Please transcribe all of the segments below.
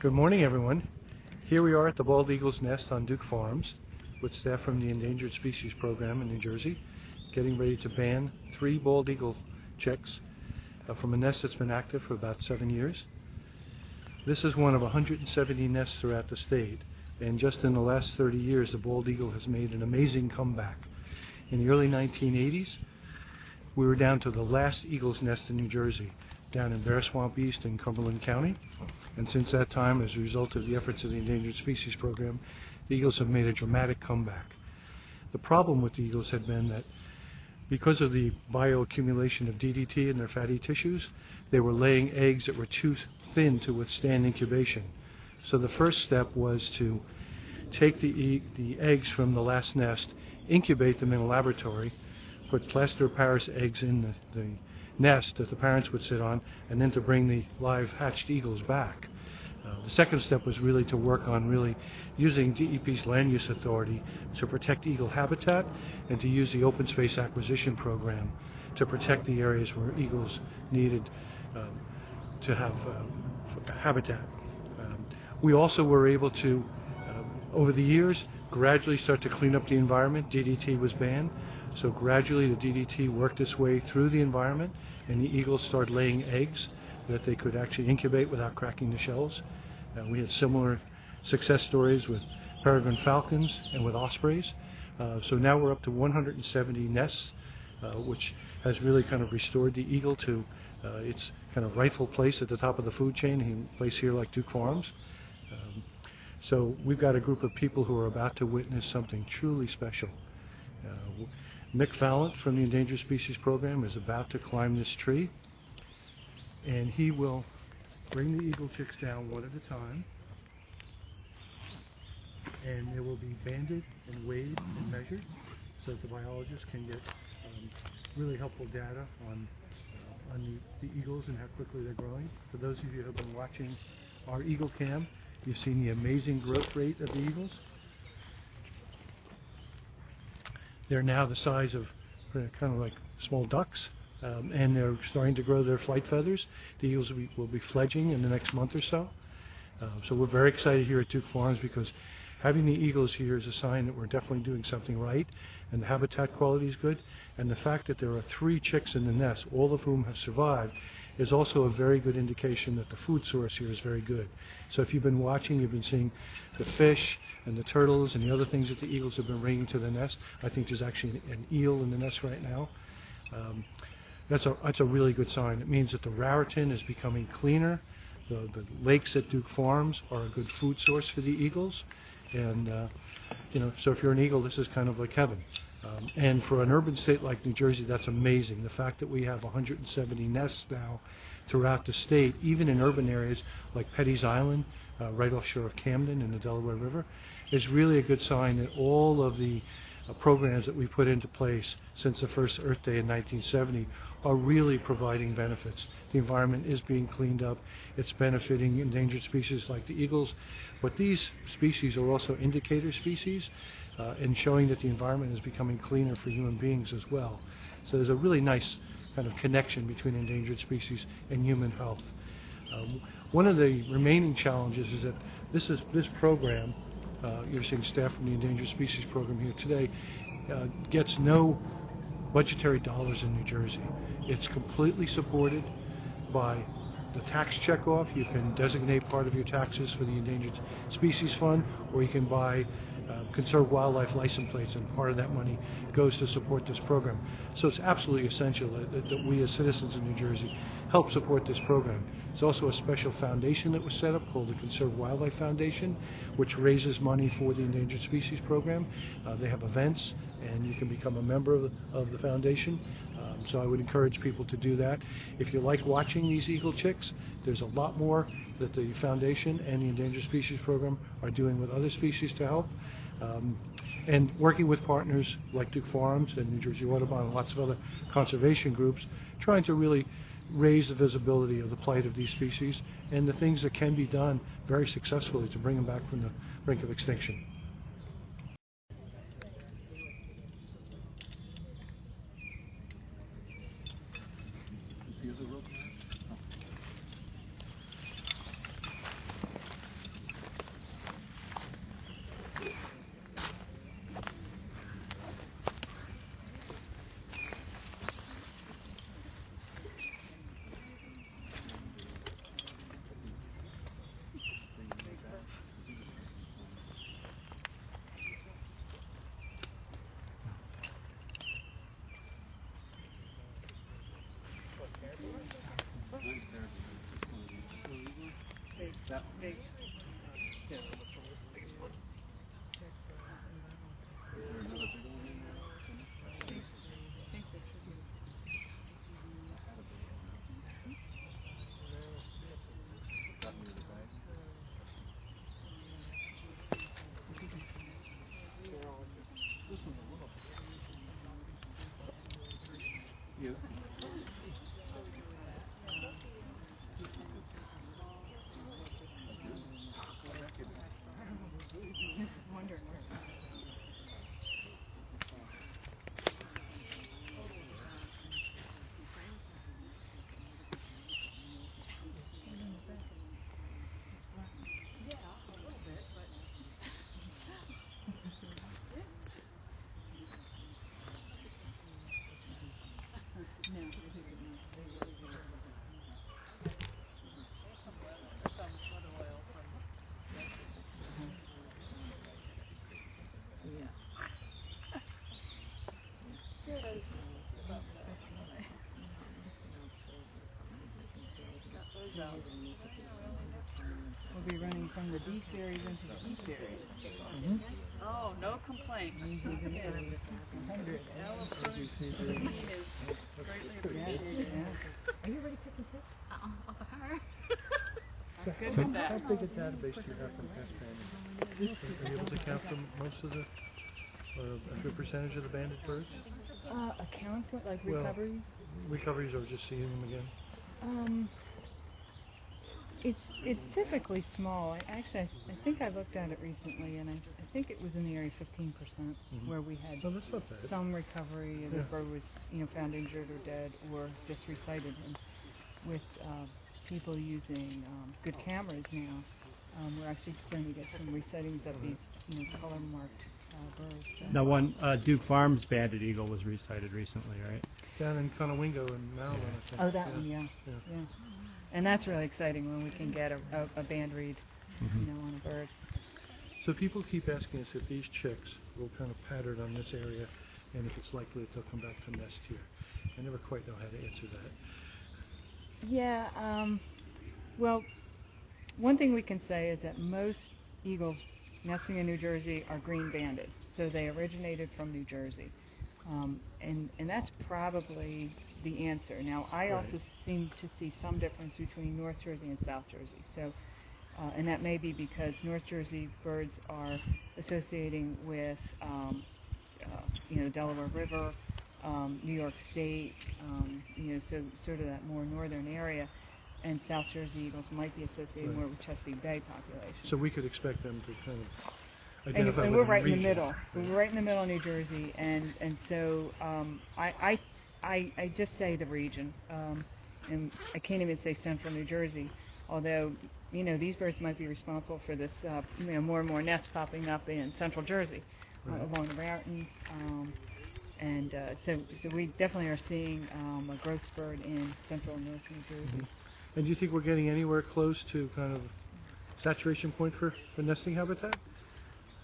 Good morning, everyone. Here we are at the bald eagle's nest on Duke Farms with staff from the Endangered Species Program in New Jersey, getting ready to ban 3 bald eagle chicks from a nest that's been active for about 7 years. This is one of 170 nests throughout the state, and just in the last 30 years the bald eagle has made an amazing comeback. In the early 1980s, we were down to the last eagle's nest in New Jersey, down in Bear Swamp East in Cumberland County. And since that time, as a result of the efforts of the Endangered Species Program, the eagles have made a dramatic comeback. The problem with the eagles had been that because of the bioaccumulation of DDT in their fatty tissues, they were laying eggs that were too thin to withstand incubation. So the first step was to take the eggs from the last nest, incubate them in a laboratory, put plaster of Paris eggs in the nest that the parents would sit on, and then to bring the live hatched eagles back. The second step was really to work on using DEP's land use authority to protect eagle habitat and to use the open space acquisition program to protect the areas where eagles needed to have habitat. We also were able to, over the years, gradually start to clean up the environment. DDT was banned. So gradually the DDT worked its way through the environment, and the eagles started laying eggs that they could actually incubate without cracking the shells. We had similar success stories with peregrine falcons and with ospreys. So now we're up to 170 nests, which has really kind of restored the eagle to its kind of rightful place at the top of the food chain, a place here like Duke Farms. So we've got a group of people who are about to witness something truly special. Mick Fallon from the Endangered Species Program is about to climb this tree, and he will bring the eagle chicks down one at a time, and they will be banded and weighed and measured so that the biologists can get really helpful data on the eagles and how quickly they're growing. For those of you who have been watching our Eagle Cam, you've seen the amazing growth rate of the eagles. They're now the size of kind of like small ducks, and they're starting to grow their flight feathers. The eagles will be fledging in the next month or so. So we're very excited here at Duke Farms because having the eagles here is a sign that we're definitely doing something right, and the habitat quality is good. And the fact that there are 3 chicks in the nest, all of whom have survived, is also a very good indication that the food source here is very good. So if you've been watching, you've been seeing the fish and the turtles and the other things that the eagles have been bringing to the nest. I think there's actually an eel in the nest right now. That's a really good sign. It means that the Raritan is becoming cleaner. The lakes at Duke Farms are a good food source for the eagles. And so if you're an eagle, this is kind of like heaven. And for an urban state like New Jersey, that's amazing. The fact that we have 170 nests now throughout the state, even in urban areas like Petty's Island, right offshore of Camden in the Delaware River, is really a good sign that all of the programs that we put into place since the first Earth Day in 1970 are really providing benefits. The environment is being cleaned up. It's benefiting endangered species like the eagles, but these species are also indicator species and showing that the environment is becoming cleaner for human beings as well. So there's a really nice kind of connection between endangered species and human health. One of the remaining challenges is that this program, you're seeing staff from the Endangered Species Program here today, gets no budgetary dollars in New Jersey. It's completely supported by the tax checkoff. You can designate part of your taxes for the Endangered Species Fund, or you can buy conserved wildlife license plates, and part of that money goes to support this program. So it's absolutely essential that we as citizens in New Jersey help support this program. There's also a special foundation that was set up called the Conserved Wildlife Foundation, which raises money for the Endangered Species Program. They have events, and you can become a member of the foundation. So I would encourage people to do that. If you like watching these eagle chicks, there's a lot more that the foundation and the Endangered Species Program are doing with other species to help. And working with partners like Duke Farms and New Jersey Audubon and lots of other conservation groups, trying to really raise the visibility of the plight of these species and the things that can be done very successfully to bring them back from the brink of extinction. big. Yeah. Wondering where. We'll be running from the D series into the E series. Mm-hmm. Oh, no complaints. Now approved meeting is greatly appreciated. Yeah. Are you ready to take So how big a database do you have from past banding? Are you able to count them, most of the, or a good percentage of the banded birds? Account like recoveries? Recoveries or just seeing them again? It's typically small. I think I looked at it recently, and I think it was in the area of 15% where we had some recovery. The bird was found injured or dead or just recited. And with people using good cameras now, we're actually starting to get some resightings of these color marked birds. So. Now, one Duke Farms banded eagle was recited recently, right? Down in Conowingo in Maryland, I think. Oh, that one, yeah. And that's really exciting when we can get a band read, on a bird. So people keep asking us if these chicks will kind of pattern on this area, and if it's likely that they'll come back to nest here. I never quite know how to answer that. Yeah. Well, one thing we can say is that most eagles nesting in New Jersey are green banded, so they originated from New Jersey. And that's probably the answer. Now, I also seem to see some difference between North Jersey and South Jersey. So, and that may be because North Jersey birds are associating with, Delaware River, New York State, so sort of that more northern area. And South Jersey eagles might be associated more with Chesapeake Bay population. So we could expect them to kind of. And we're right in the middle. We're right in the middle of New Jersey, and so I just say the region, and I can't even say central New Jersey, although these birds might be responsible for this more and more nests popping up in central Jersey along the Raritan, and so we definitely are seeing a growth spurt in central and north New Jersey. And do you think we're getting anywhere close to kind of saturation point for nesting habitat?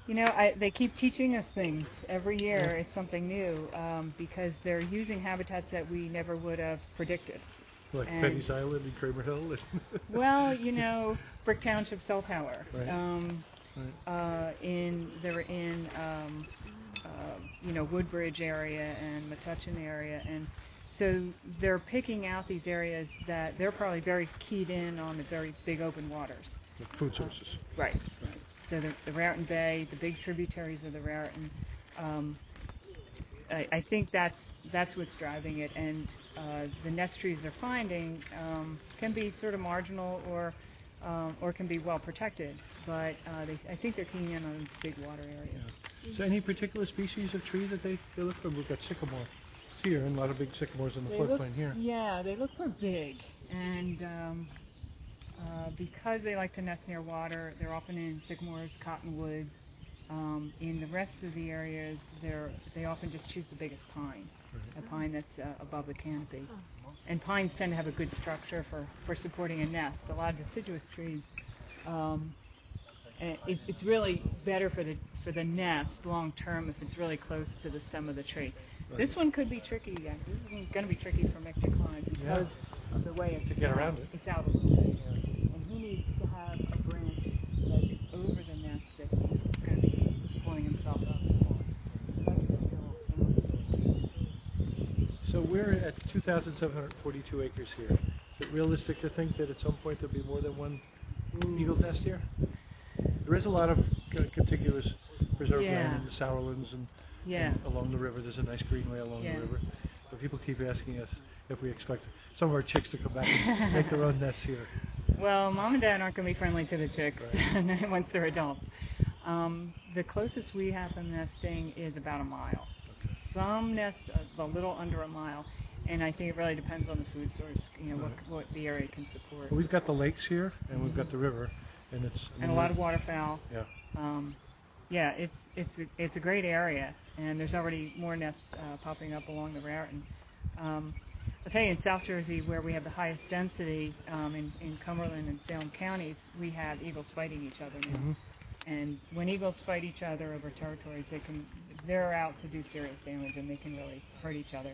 They keep teaching us things. Every year it's something new because they're using habitats that we never would have predicted. Like Petty's Island and Kramer Hill? Well, Brick Township cell tower. Right. They're in Woodbridge area and Metuchen area, and so they're picking out these areas that they're probably very keyed in on the very big open waters. Like food sources. Right. So the Raritan Bay, the big tributaries of the Raritan, I think that's what's driving it. And the nest trees they're finding can be sort of marginal or can be well protected. But I think they're keying in on big water areas. Yeah. So any particular species of tree that they look for? We've got sycamore here, and a lot of big sycamores in the floodplain here. Yeah, they look for big, and because they like to nest near water, they're often in sycamores, cottonwoods. In the rest of the areas, they often just choose the biggest pine, a pine that's above the canopy. And pines tend to have a good structure for supporting a nest. A lot of deciduous trees, it's really better for the nest long term if it's really close to the stem of the tree. This one could be tricky. This is going to be tricky for Mick to climb because of the way to get around it. It's out a little bit, and he needs to have 2,742 acres here. Is it realistic to think that at some point there'll be more than one eagle nest here? There is a lot of contiguous preserved land in the Sourlands and along the river. There's a nice greenway along the river. But people keep asking us if we expect some of our chicks to come back and make their own nests here. Well, Mom and Dad aren't going to be friendly to the chicks once they're adults. The closest we have them nesting is about a mile. Okay. Some nest a little under a mile, and I think it really depends on the food source, what the area can support. Well, we've got the lakes here, and we've got the river, and and a lot of waterfowl. Yeah. It's a great area, and there's already more nests popping up along the Raritan. I'll tell you, in South Jersey, where we have the highest density, in Cumberland and Salem counties, we have eagles fighting each other now. Mm-hmm. And when eagles fight each other over territories, they're out to do serious damage, and they can really hurt each other.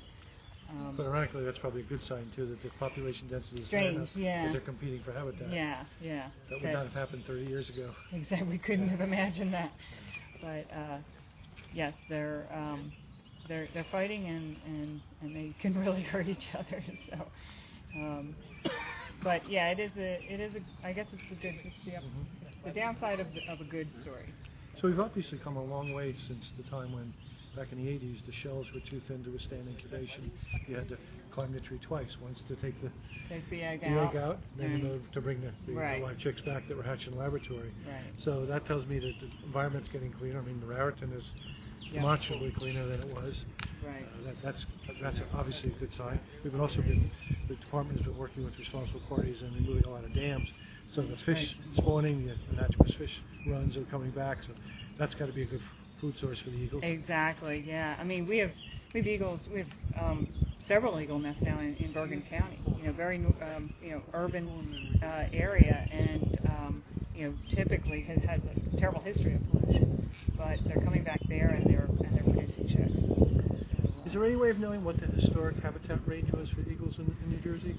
But ironically, that's probably a good sign too, that the population density is strange, high enough that they're competing for habitat. Yeah. That would not have happened 30 years ago. Exactly, we couldn't have imagined that. But yes, they're fighting, and they can really hurt each other. So, but yeah, it is a. I guess it's the downside of a good story. So we've obviously come a long way since the time when, back in the 80s, the shells were too thin to withstand incubation. You had to climb the tree twice, once to take the egg out, then to bring the live chicks back that were hatched in the laboratory. Right. So that tells me that the environment's getting cleaner. I mean, the Raritan is demonstrably cleaner than it was. Right. That's obviously a good sign. The department has been working with responsible parties and removing a lot of dams. So the fish spawning, the naturalist fish runs are coming back. So that's got to be a good food source for the eagles. Exactly. Yeah. I mean, we have eagles. We have several eagle nests now in Bergen County. Very urban area, and typically has a terrible history of pollution. But they're coming back there, and they're producing chicks. So, is there any way of knowing what the historic habitat range was for eagles in New Jersey?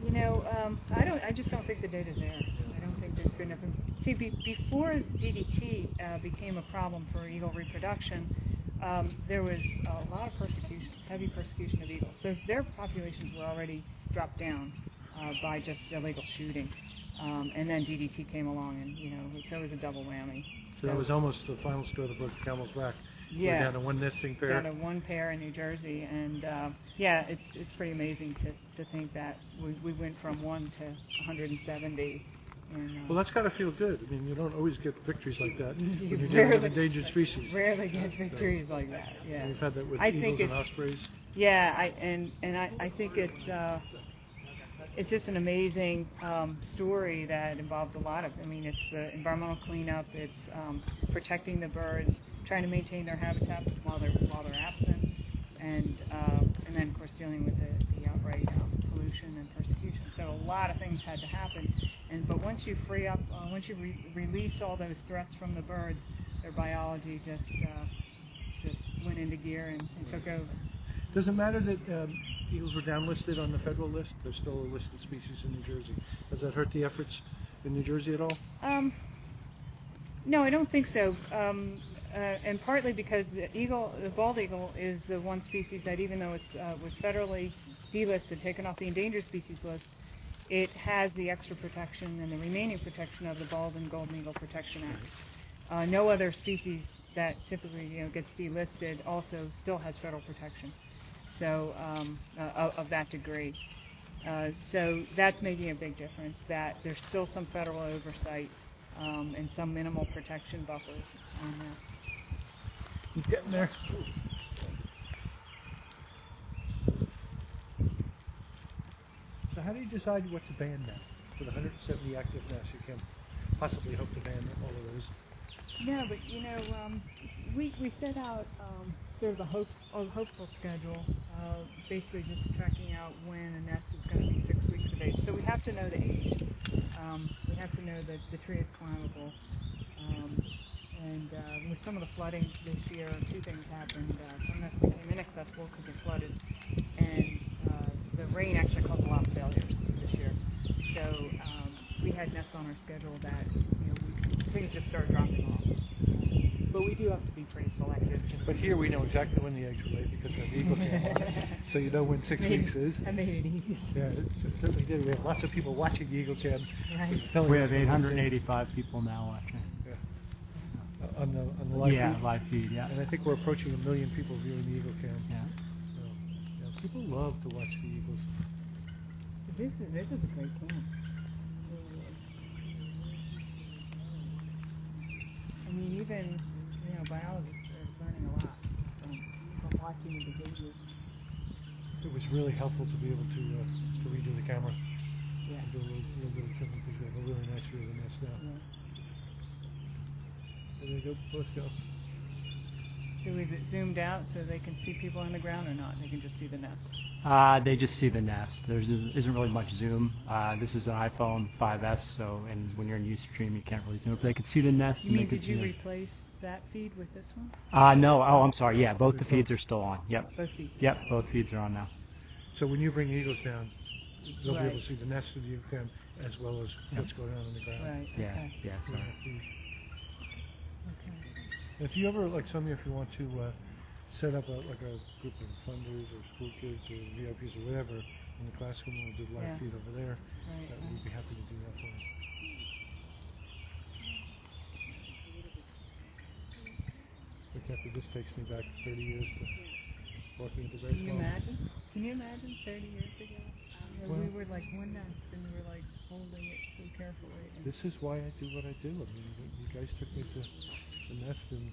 I just don't think the data's there. I don't think there's good enough. See, before DDT became a problem for eagle reproduction, there was a lot of persecution, heavy persecution of eagles. So their populations were already dropped down by just illegal shooting. And then DDT came along, and so it was a double whammy. So that was almost the final straw that broke the camel's back. Yeah. We're down to one nesting pair. Down to one pair in New Jersey, and it's pretty amazing to think that we went from 1 to 170. Well, that's got to feel good. I mean, you don't always get victories like that when you're dealing with endangered species. Rarely get victories like that. Yeah. And we've had that with eagles and ospreys. Yeah, I think it's just an amazing story that involves a lot of. I mean, it's the environmental cleanup. It's protecting the birds, trying to maintain their habitat while they're absent, and then of course dealing with the outright pollution and persecution. So a lot of things had to happen. But once you free up, once you release all those threats from the birds, their biology just went into gear and took over. Does it matter that eagles were downlisted on the federal list? They're still a listed species in New Jersey. Does that hurt the efforts in New Jersey at all? No, I don't think so. And partly because the bald eagle is the one species that, even though it was federally delisted, taken off the endangered species list, it has the extra protection and the remaining protection of the Bald and Golden Eagle Protection Act. No other species that typically gets delisted also still has federal protection. So of that degree. So that's making a big difference, that there's still some federal oversight and some minimal protection buffers on that. He's getting there. So how do you decide what to ban now? With 170 active nests, you can possibly hope to ban all of those. No, but we set out sort of a hopeful schedule, basically just tracking out when a nest is going to be 6 weeks of age. So we have to know the age. We have to know that the tree is climbable. And with some of the flooding this year, two things happened. Some nests became inaccessible because they flooded, and the rain actually caused a lot of failures this year. So we had nests on our schedule that things just started dropping off. But we do have to be pretty selective. But here we know exactly when the eggs were laid because we have the Eagle Cam on. So you know when 6 weeks is. I made it easy. Yeah, it certainly did. We have lots of people watching the Eagle Cam. Right. We have 885 people now watching. Yeah. On the live feed. Yeah, live feed. Yeah. And I think we're approaching 1 million people viewing the Eagle Cam. Yeah. So, yeah, people love to watch the Eagles. This is a great cam. I mean, even biologists are learning a lot from watching the behavior. It was really helpful to be able to redo the camera. Yeah. And do a little bit of trimming because we have a really nice view of the nest now. Yeah. There you go. Let's go. So is it zoomed out so they can see people on the ground or not? They can just see the nest. They just see the nest. There isn't really much zoom. This is an iPhone 5S, and when you're in Ustream, you can't really zoom. But they can see the nest. You mean, did you replace that feed with this one? No. Oh, I'm sorry. Yeah, both the feeds are still on. Yep. Both feeds. Yep, both feeds are on now. So when you bring eagles down, they'll Right. be able to see the nest of the Eagle Cam as well as what's going on the ground. Right. Yeah. Okay. Yeah. Sorry. Okay. If you ever, like some of you, if you want to set up a group of funders or school kids or VIPs or whatever in the classroom, we'll do live feed over there. Right. We'd be happy to do that for you. So Kathy, this takes me back 30 years to walking at the Grace Can you Hall. imagine? Can you imagine 30 years ago? Well, we were like one nest and we were like holding it so carefully. This is why I do what I do. I mean, you guys took me to the nest in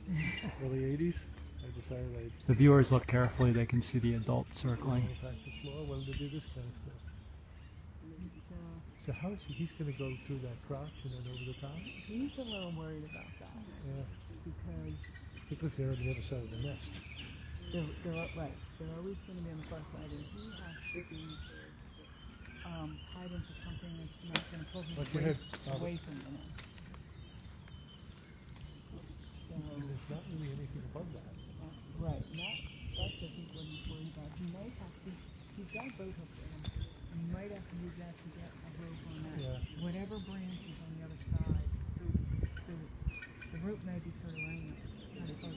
early 80s. I decided I'd The viewers look carefully. They can see the adults circling. practice law. Well, to do this kind of stuff. So how is he's going to go through that crotch and then over the top? He's a little worried about that. Yeah. Because they're on the other side of the nest. they're right. They're always going to be on the far side, and he has to be tied into something that's not going to pull him away from the nest. So, and there's not really anything above that. Right. That's I think what he's worried about. He might have to. He's got a boat hook there. And you might have to use that to get a rope on that. Yeah. Whatever branch is on the other side. So the rope may be sort of running kind of close.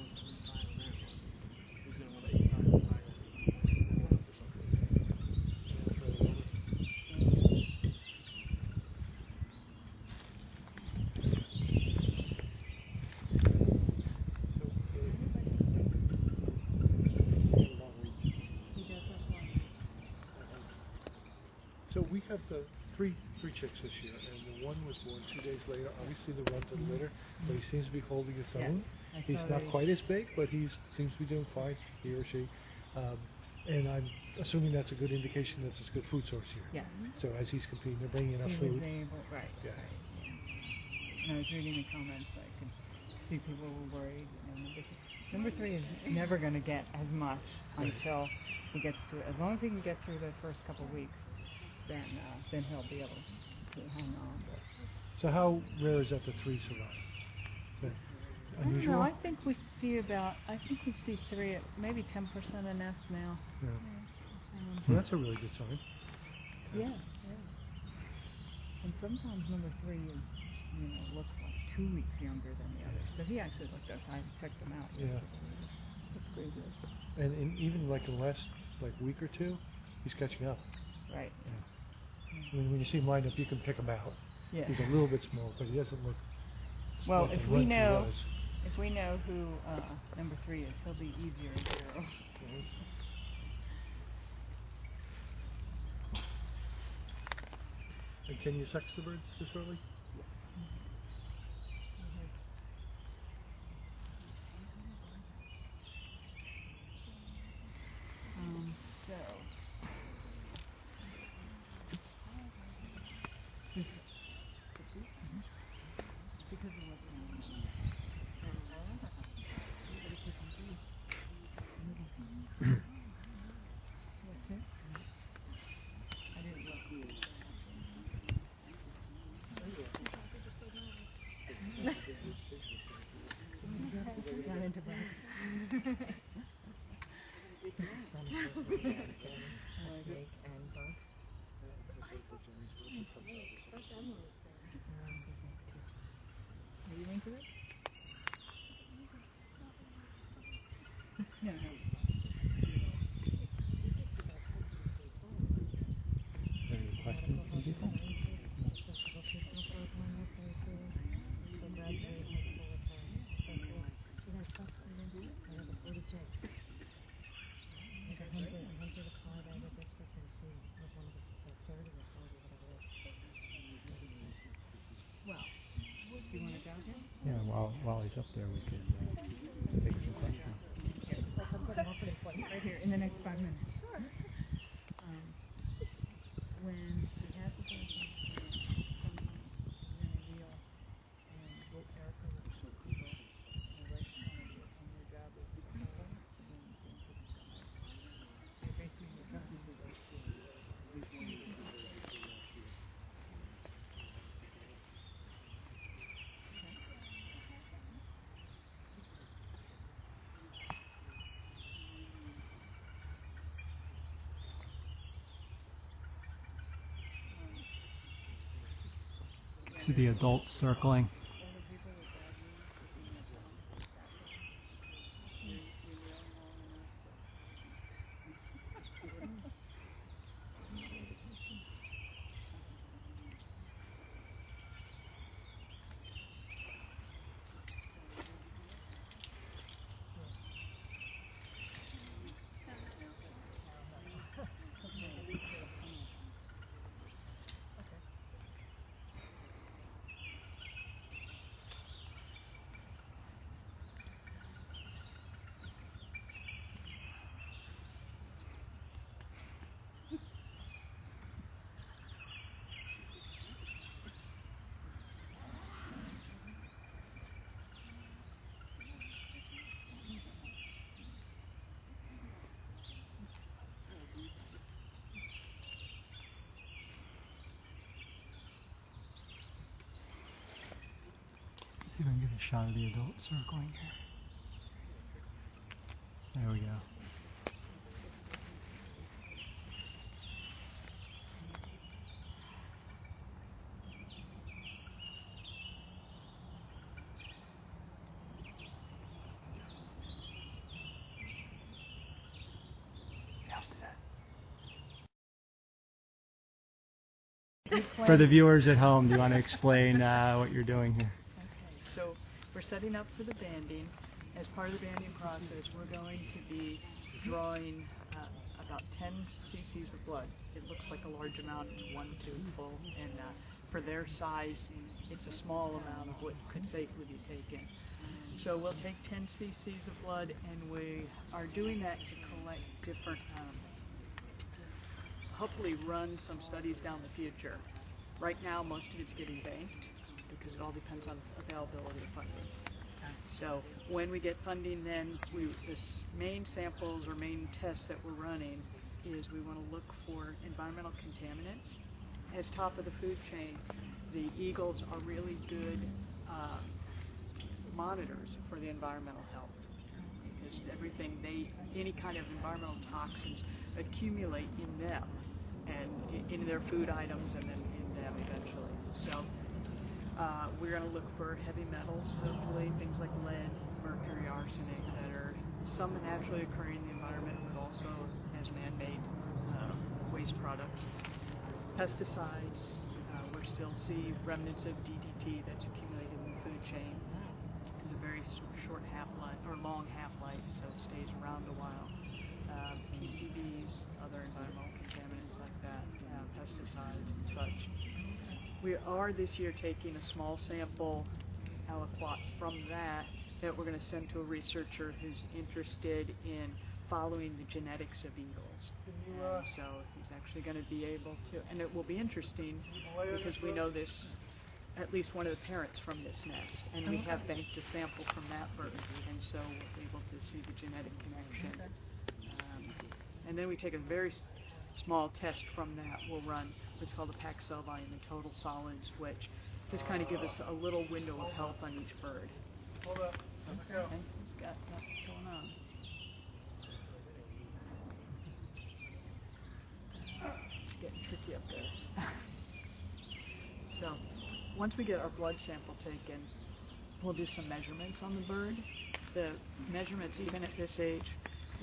So we have the three chicks this year, and the one was born 2 days later. Obviously, the run to the litter, but he seems to be holding his own. He's not quite as big, but he seems to be doing fine, he or she. And I'm assuming that's a good indication that it's a good food source here. Yeah. So as he's competing, they're bringing enough food. Right. Yeah. And I was reading the comments, I could see people were worried. Number three is never going to get as much until he gets to it. As long as he can get through the first couple of weeks, then he'll be able to hang on. But So how rare is that the three survive? Unusual? I don't know. I think we see three at maybe 10% of nests now. Yeah. So that's a really good sign. Yeah. And sometimes number three is, looks like 2 weeks younger than the others. So he actually looked up. I checked them out. Yeah. That's pretty good. And even like in the last week or two, he's catching up. Right. Yeah. I mean, when you see him lined up, you can pick him out. Yeah. He's a little bit small, but he doesn't look. Well, like if we know who number three is, he'll be easier to zero. And can you sex the birds this early? Not into bugs. Snake and bugs. Are you into it? Yeah, while he's up there, we could take some questions. Right here, in the next 5 minutes. Sure. When we had the person Neil and Will Erica with the soup people, and right and their job was to pull the beans into the size. So basically, we're trying to do those two. See the adults circling. See if I can get a shot of the adults circling here. There we go. For the viewers at home, do you want to explain what you're doing here? Okay, so we're setting up for the banding. As part of the banding process, we're going to be drawing about 10 cc's of blood. It looks like a large amount, it's 1 tube full, and for their size, it's a small amount of what could safely be taken. So we'll take 10 cc's of blood, and we are doing that to collect different hopefully run some studies down the future. Right now, most of it's getting banked because it all depends on availability of funding. So when we get funding, then this main samples or main tests that we're running is we want to look for environmental contaminants. As top of the food chain, the eagles are really good monitors for the environmental health. Because any kind of environmental toxins accumulate in them and in their food items and then in them eventually. So we're going to look for heavy metals, hopefully things like lead, mercury, arsenic that are some naturally occurring in the environment but also as man-made waste products. Pesticides, we still see remnants of DDT that's accumulated in the food chain. It's a very short half-life or long half-life, so it stays around a while. PCBs, other environmental contaminants like that, pesticides and such. We are this year taking a small sample aliquot from that we're going to send to a researcher who's interested in following the genetics of eagles. So he's actually going to be able to, and it will be interesting because we know this, at least one of the parents from this nest, and we have banked a sample from that bird, and so we're able to see the genetic connection. And then we take a very small test from that. We'll run what's called the packed cell volume and total solids, which just kind of give us a little window of health on each bird. Okay, he's got that going on. It's getting tricky up there. So, once we get our blood sample taken, we'll do some measurements on the bird. The measurements, even at this age,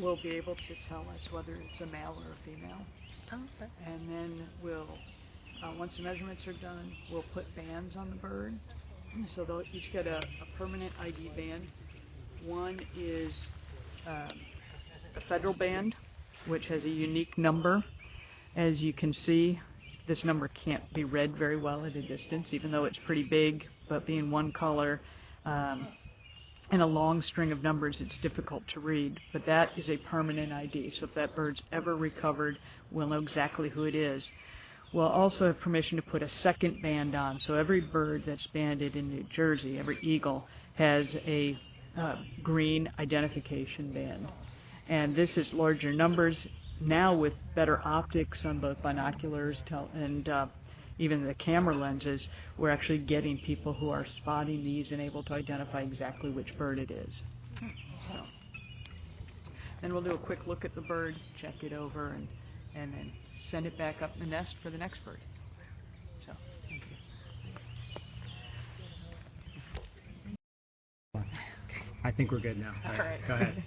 will be able to tell us whether it's a male or a female. Okay. And then we'll, once the measurements are done, we'll put bands on the bird. So they'll each get a permanent ID band. One is a federal band, which has a unique number. As you can see, this number can't be read very well at a distance, even though it's pretty big but being one color and a long string of numbers, it's difficult to read. But that is a permanent ID, so if that bird's ever recovered, we'll know exactly who it is. We'll also have permission to put a second band on, so every bird that's banded in New Jersey, every eagle, has a green identification band. And this is larger numbers. Now with better optics on both binoculars and even the camera lenses, we're actually getting people who are spotting these and able to identify exactly which bird it is. So, then we'll do a quick look at the bird, check it over, and then send it back up in the nest for the next bird. So, thank you. I think we're good now. All right. Go ahead.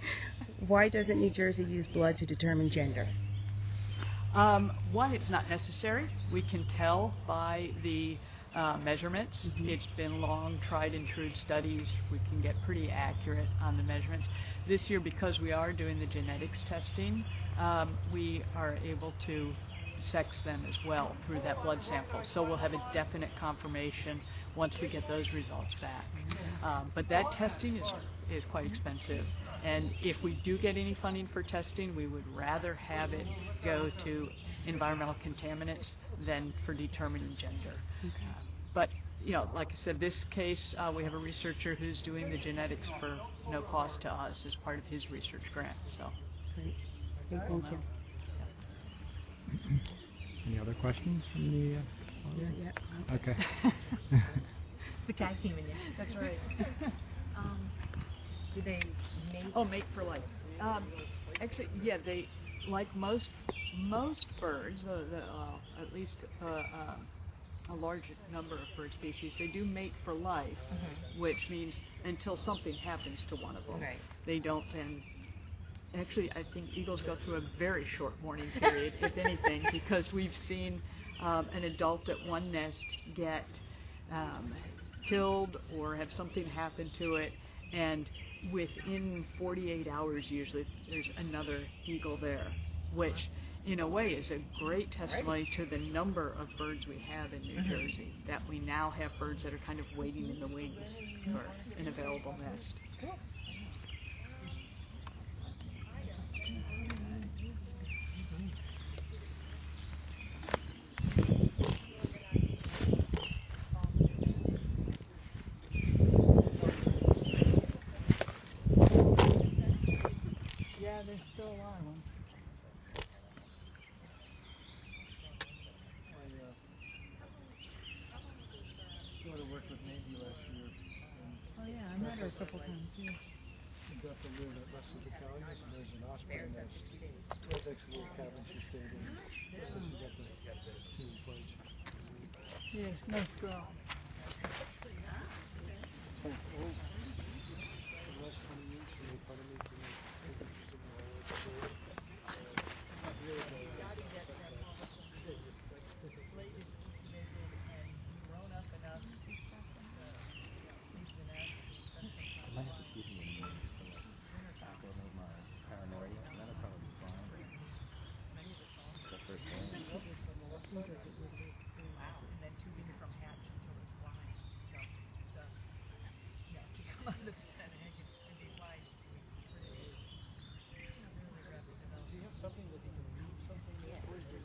Why doesn't New Jersey use blood to determine gender? One, it's not necessary. We can tell by the measurements. It's been long tried and true studies. We can get pretty accurate on the measurements. This year, because we are doing the genetics testing, we are able to sex them as well through that blood sample. So we'll have a definite confirmation once we get those results back. But that testing is quite expensive. And if we do get any funding for testing, we would rather have it go to environmental contaminants than for determining gender. But you know, like I said, this case, we have a researcher who's doing the genetics for no cost to us as part of his research grant. So. Great. Thank you. Any other questions from the audience? Yeah. Okay. The tag team in you. That's right. Do they mate? Oh, mate for life. Actually, yeah, they, like most birds, at least a large number of bird species, they do mate for life, which means until something happens to one of them. Right. They don't then. Actually, I think eagles go through a very short mourning period, if anything, because we've seen an adult at one nest get killed or have something happen to it, and within 48 hours usually there's another eagle there, which in a way is a great testimony to the number of birds we have in New Jersey, that we now have birds that are kind of waiting in the wings for an available nest. Yeah, there's still a lot of them. I worked with Navy last year. Oh yeah, I met her a couple times. Yeah. We got to live at Russell Battalion, and there's an osprey nest. Right next to the little cabin she stayed in. So she got to see the place. Yes, nice girl. The last 20 years, she made fun of me for taking pictures of my old story. Something that he can read something there? Where's the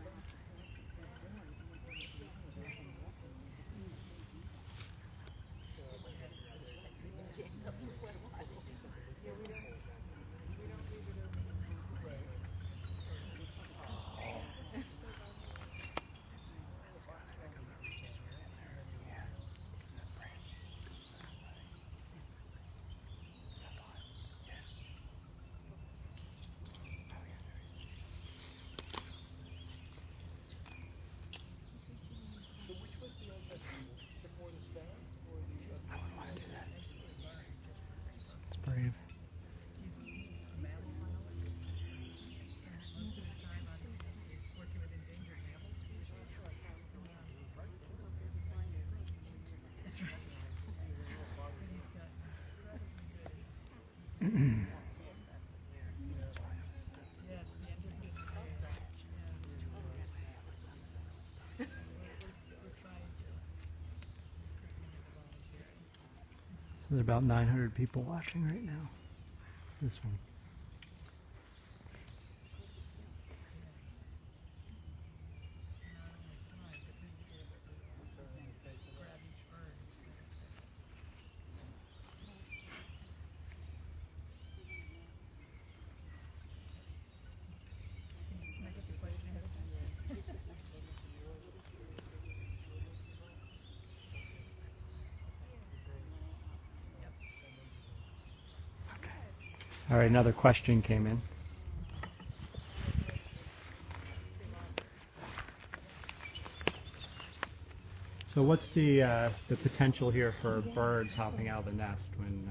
It's brave. There's about 900 people watching right now. This one. All right, another question came in. So what's the potential here for birds hopping out of the nest when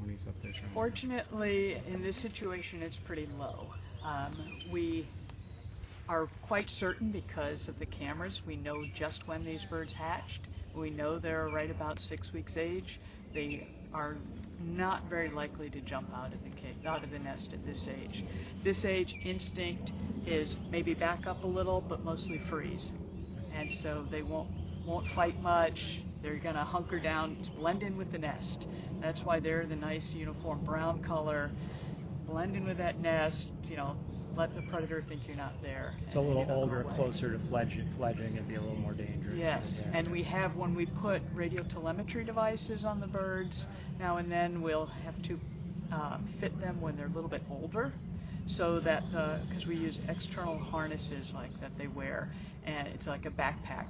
he's up there trying? Fortunately, in this situation, it's pretty low. We are quite certain because of the cameras. We know just when these birds hatched. We know they're right about 6 weeks age. They are not very likely to jump out of the nest at this age. This age, instinct is maybe back up a little, but mostly freeze. And so they won't fight much. They're going to hunker down, blend in with the nest. That's why they're the nice uniform brown color. Blend in with that nest, let the predator think you're not there. It's a little older, closer to fledging, it'd be a little more dangerous. Yes, and we have, when we put radio telemetry devices on the birds, now and then we'll have to fit them when they're a little bit older, so that, because we use external harnesses like that they wear, and it's like a backpack,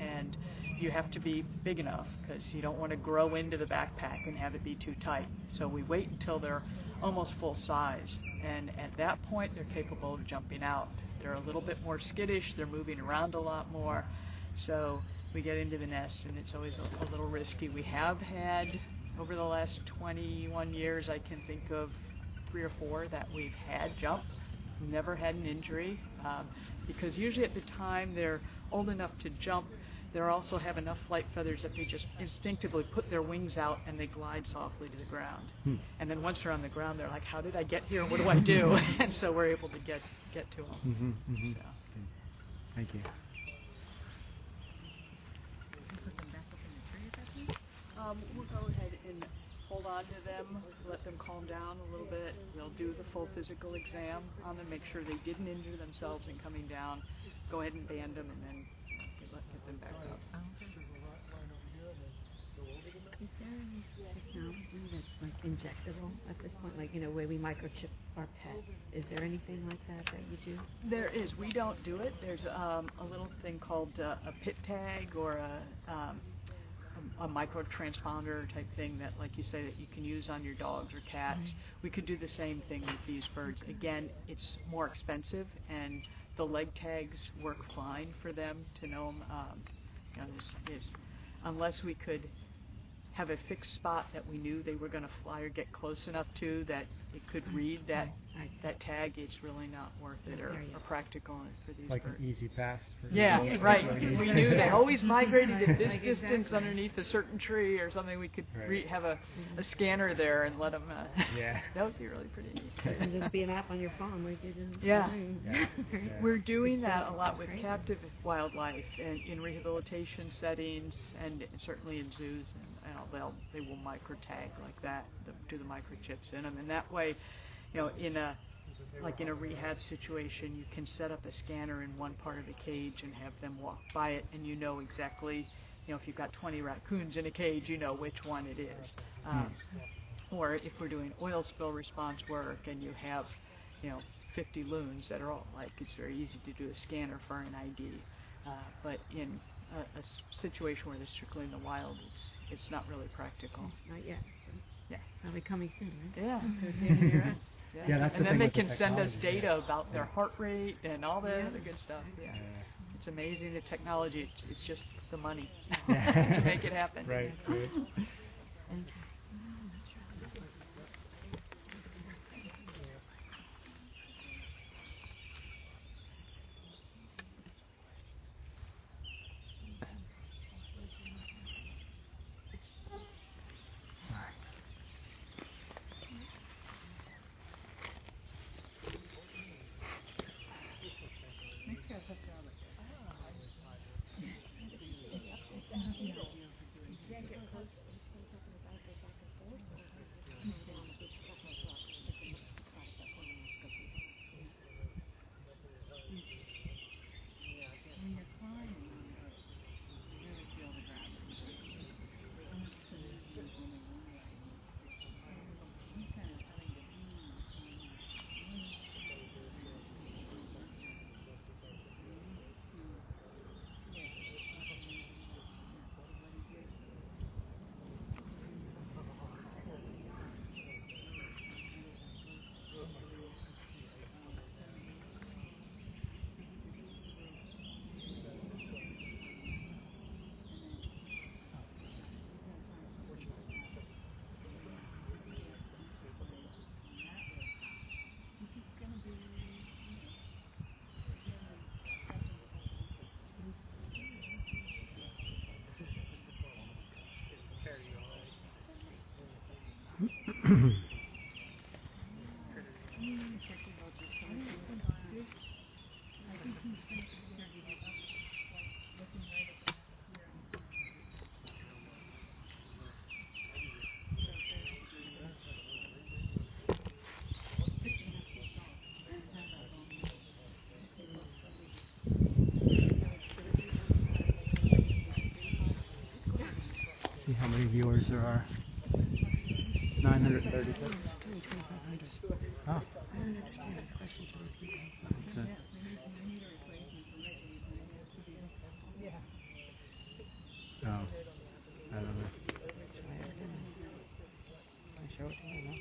and you have to be big enough because you don't want to grow into the backpack and have it be too tight. So we wait until they're almost full size, and at that point they're capable of jumping out. They're a little bit more skittish, they're moving around a lot more, so we get into the nest and it's always a little risky. We have had, over the last 21 years, I can think of 3 or 4 that we've had jump. Never had an injury, because usually at the time they're old enough to jump, they also have enough flight feathers that they just instinctively put their wings out and they glide softly to the ground. And then once they're on the ground, they're like, how did I get here? What do I do? And so we're able to get to them. So. Thank you. We'll go ahead and hold on to them, let them calm down a little bit. We'll do the full physical exam on them, make sure they didn't injure themselves in coming down. Go ahead and band them and then get them back up. Is there any technology that's like injectable at this point, like where we microchip our pets? Is there anything like that you do? There is. We don't do it. There's a little thing called a pit tag or a micro transponder type thing that, like you say, that you can use on your dogs or cats. We could do the same thing with these birds. Again, it's more expensive, and the leg tags work fine for them to know them. Unless we could have a fixed spot that we knew they were going to fly or get close enough to that it could read that tag, it's really not worth it or practical for these like birds. An easy pass. Yeah, right. We knew they always migrated at this distance underneath a certain tree or something. We could have a scanner there and let them. That would be really pretty neat. And there'd be an app on your phone where you didn't. We're doing that a lot with captive wildlife and in rehabilitation settings, and certainly in zoos, and they will micro tag like that, do the microchips in them, and that way, in a rehab situation, you can set up a scanner in one part of the cage and have them walk by it, and exactly, if you've got 20 raccoons in a cage, which one it is. Or if we're doing oil spill response work and you have, 50 loons that are all alike, it's very easy to do a scanner for an ID. But in a situation where they're strictly in the wild, it's not really practical. Not yet. Yeah. Probably coming soon, right? Yeah. Yeah, that's and the then thing they with the can send us technology. data about their heart rate and all that other good stuff. Yeah. It's amazing, the technology. It's just the money to make it happen. Right. Thank you. See how many viewers there are. 936. Oh. I don't understand this question to those people. Okay. Oh, I don't know. I show it to you, no?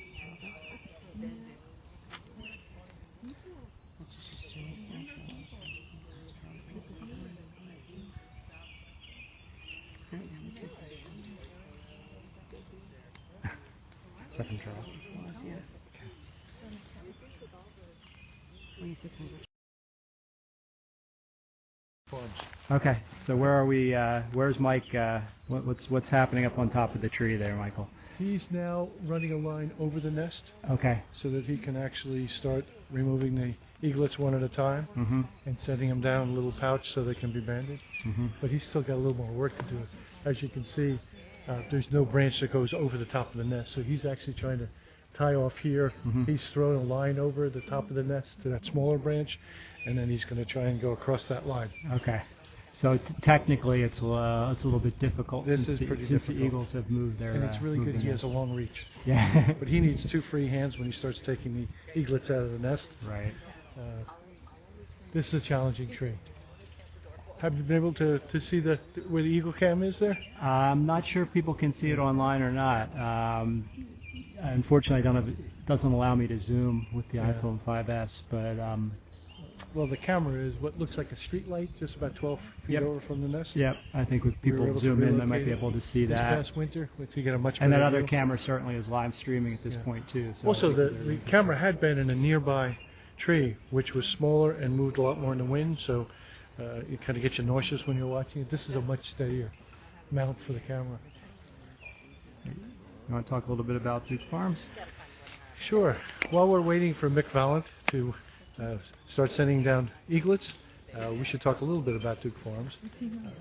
Let's just show it. Second trial. Yeah. 2,600. Okay, so where are we? Where's Mike? What's happening up on top of the tree there, Michael? He's now running a line over the nest Okay. so that he can actually start removing the eaglets one at a time and setting them down in a little pouch so they can be banded. But he's still got a little more work to do. As you can see, there's no branch that goes over the top of the nest, so he's actually trying to tie off here. He's throwing a line over the top of the nest to that smaller branch, and then he's going to try and go across that line. Okay. So technically, it's a little bit difficult. This since is pretty since difficult. the eagles have moved their. And it's really good he has nest. a long reach. Yeah. But he needs 2 free hands when he starts taking the eaglets out of the nest. Right. This is a challenging tree. Have you been able to see where the eagle cam is there? I'm not sure if people can see it online or not. Unfortunately, it doesn't allow me to zoom with the iPhone 5S, but. Well, the camera is what looks like a street light, just about 12 feet over from the nest. Yep, I think if We were people able to zoom in, they might relocate be it able to see this that. past winter, to get a much better And that other view. camera certainly is live streaming at this point too. So Also, the camera had been in a nearby tree, which was smaller and moved a lot more in the wind, so it kind of gets you nauseous when you're watching it. This is a much steadier mount for the camera. You want to talk a little bit about Duke Farms? Sure. While we're waiting for Mick Valent to start sending down eaglets, we should talk a little bit about Duke Farms.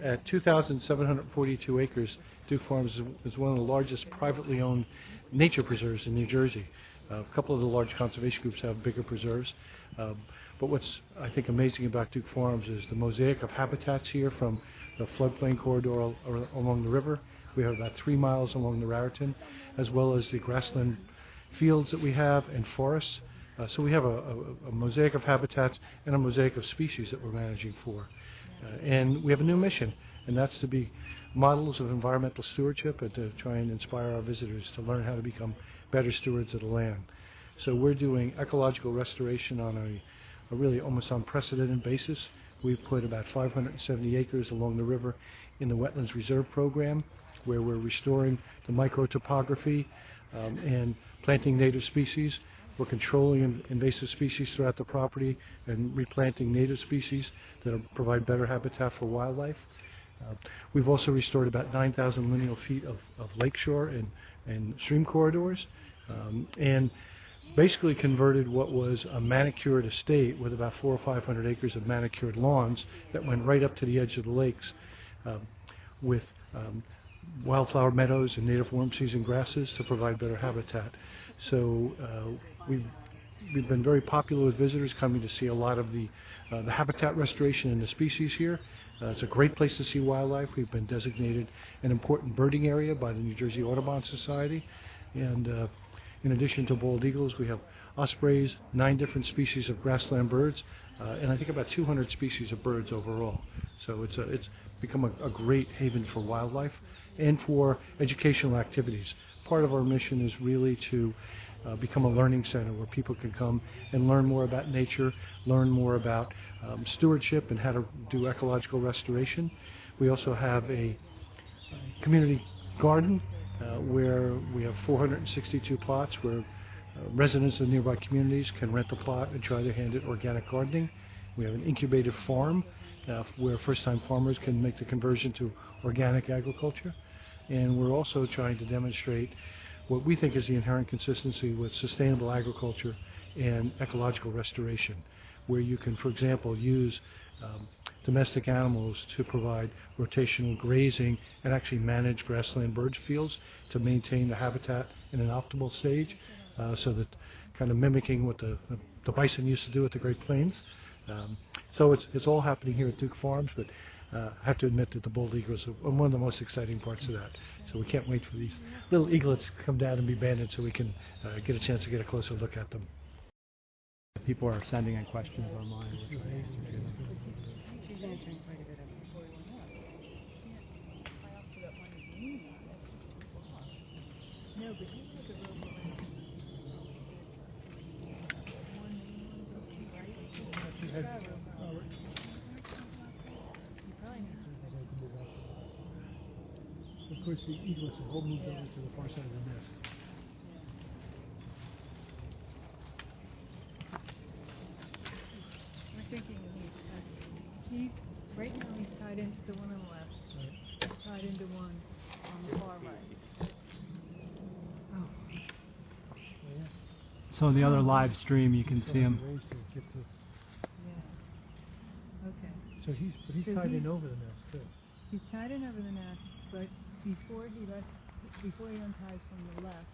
At 2,742 acres, Duke Farms is one of the largest privately owned nature preserves in New Jersey. A couple of the large conservation groups have bigger preserves. But what's, I think, amazing about Duke Farms is the mosaic of habitats here, from the floodplain corridor along the river. We have about 3 miles along the Raritan, as well as the grassland fields that we have and forests. So we have a mosaic of habitats and a mosaic of species that we're managing for. And we have a new mission, and that's to be models of environmental stewardship and to try and inspire our visitors to learn how to become better stewards of the land. So we're doing ecological restoration on a really almost unprecedented basis. We've put about 570 acres along the river in the Wetlands Reserve Program, where we're restoring the microtopography and planting native species. We're controlling invasive species throughout the property and replanting native species that provide better habitat for wildlife. We've also restored about 9,000 lineal feet of lakeshore and stream corridors, and basically converted what was a manicured estate with about 400 or 500 acres of manicured lawns that went right up to the edge of the lakes with wildflower meadows and native warm season grasses to provide better habitat. So we've been very popular with visitors coming to see a lot of the habitat restoration and the species here. It's a great place to see wildlife. We've been designated an important birding area by the New Jersey Audubon Society. And in addition to bald eagles, we have ospreys, 9 different species of grassland birds, and I think about 200 species of birds overall. So it's become a great haven for wildlife and for educational activities. Part of our mission is really to become a learning center where people can come and learn more about nature, learn more about stewardship and how to do ecological restoration. We also have a community garden where we have 462 plots where residents of nearby communities can rent a plot and try their hand at organic gardening. We have an incubated farm where first-time farmers can make the conversion to organic agriculture. And we're also trying to demonstrate what we think is the inherent consistency with sustainable agriculture and ecological restoration, where you can, for example, use domestic animals to provide rotational grazing and actually manage grassland bird fields to maintain the habitat in an optimal stage, so that kind of mimicking what the bison used to do at the Great Plains. So it's all happening here at Duke Farms, but I have to admit that the bald eagle is one of the most exciting parts of that. So we can't wait for these little eaglets to come down and be banded so we can get a chance to get a closer look at them. People are sending in questions online. Which I answer to them. She's answering quite a bit of it. No, but you look at Of course, the eaglets have all moved over to the far side of the nest. We're thinking he's right now he's tied into the one on the left. Right. He's tied into one on the far right. Oh. So in the other live stream, you can see him. Yeah. Okay. So he's tied in over the nest too. He's tied in over the nest, but before he unties from the left,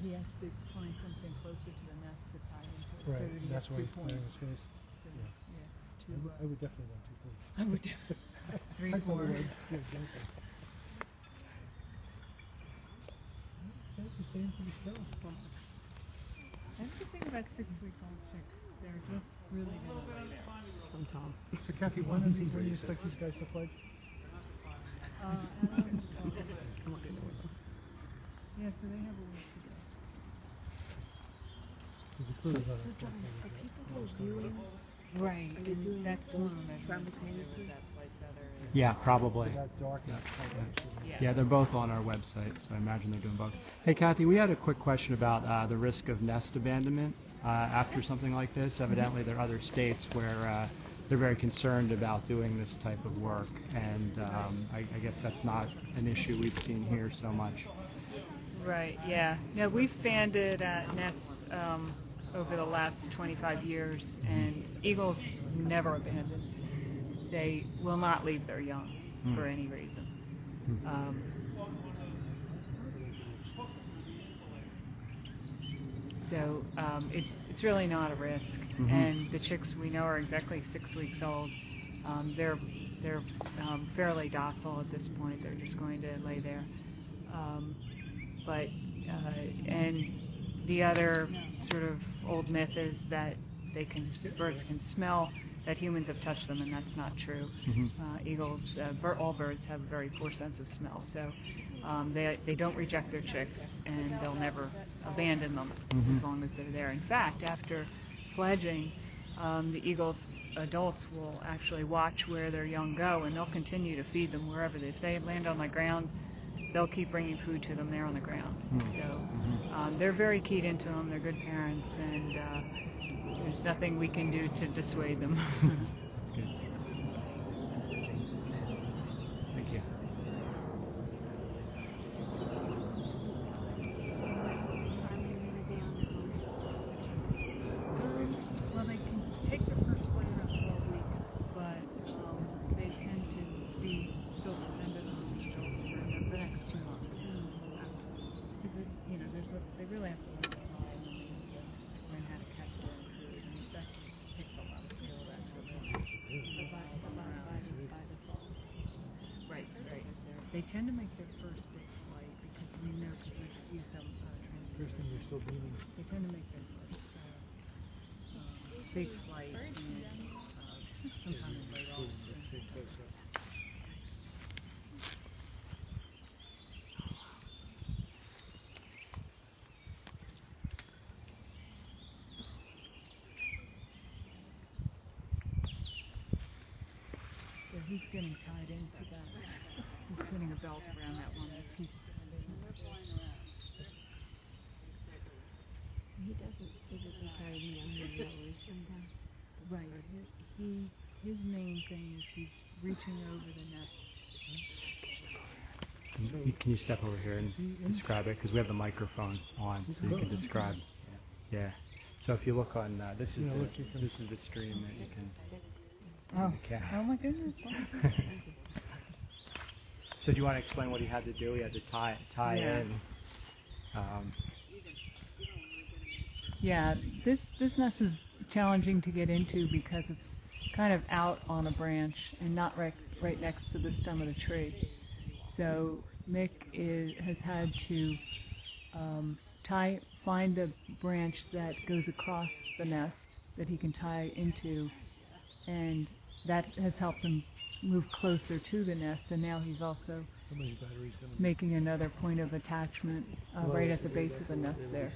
he has to find something closer to the nest to tie into, Right. so that he That's gets why 2 he's points. playing his face. So, Yeah. I would definitely want 2 points. I would. 3, 4. Yeah, exactly. You're staying pretty still. That's the thing about 6-week-old chicks. They're just really good at lay there. Sometimes. So Kathy, when do you expect these guys to fledge? Adam, yeah, so they have a week to go. Are people reviewing? Right, Are they doing that's both one of the measurements. simultaneously? That flight feather. Yeah, probably. Yeah. Yeah, they're both on our website, so I imagine they're doing both. Hey, Kathy, we had a quick question about the risk of nest abandonment after something like this. Evidently, there are other states where they're very concerned about doing this type of work, and I guess that's not an issue we've seen here so much. Right, yeah. No, we've banded nests over the last 25 years, and eagles never abandon. They will not leave their young for any reason. So it's really not a risk, and the chicks we know are exactly 6 weeks old. They're fairly docile at this point. They're just going to lay there. And the other sort of old myth is that birds can smell that humans have touched them, and that's not true. Eagles, all birds have a very poor sense of smell, so they don't reject their chicks, and they'll never abandon them as long as they're there. In fact, after fledging, the eagles' adults will actually watch where their young go, and they'll continue to feed them wherever. If they land on the ground, they'll keep bringing food to them there on the ground. So they're very keyed into them. They're good parents, and there's nothing we can do to dissuade them. That's good. Thank you. Well, they can take their first flight around 12 weeks, but they tend to be still dependent on the adults for the next 2 months. Because they really have to learn to fly, and then they have to learn how to catch their own food, and that takes a lot of skill. That by the fall. Right. They tend to make their first big flight because we know, because we've used them First thing you're still beaming. They tend to make their first big flight sometime in late August. So he's getting tied into that. He's putting a belt around that one that he's He doesn't physically carry me on his nose sometimes. right. His main thing is he's reaching over the nest Can you step over here and describe it? Because we have the microphone on, so you can describe. Yeah. So if you look on, this is the stream that you can. Oh my goodness. So do you want to explain what he had to do? He had to tie in. Yeah, this nest is challenging to get into because it's kind of out on a branch and not right next to the stem of the tree. So Mick has had to find a branch that goes across the nest that he can tie into, and that has helped him move closer to the nest. And now he's also making another point of attachment right at the base of the nest there.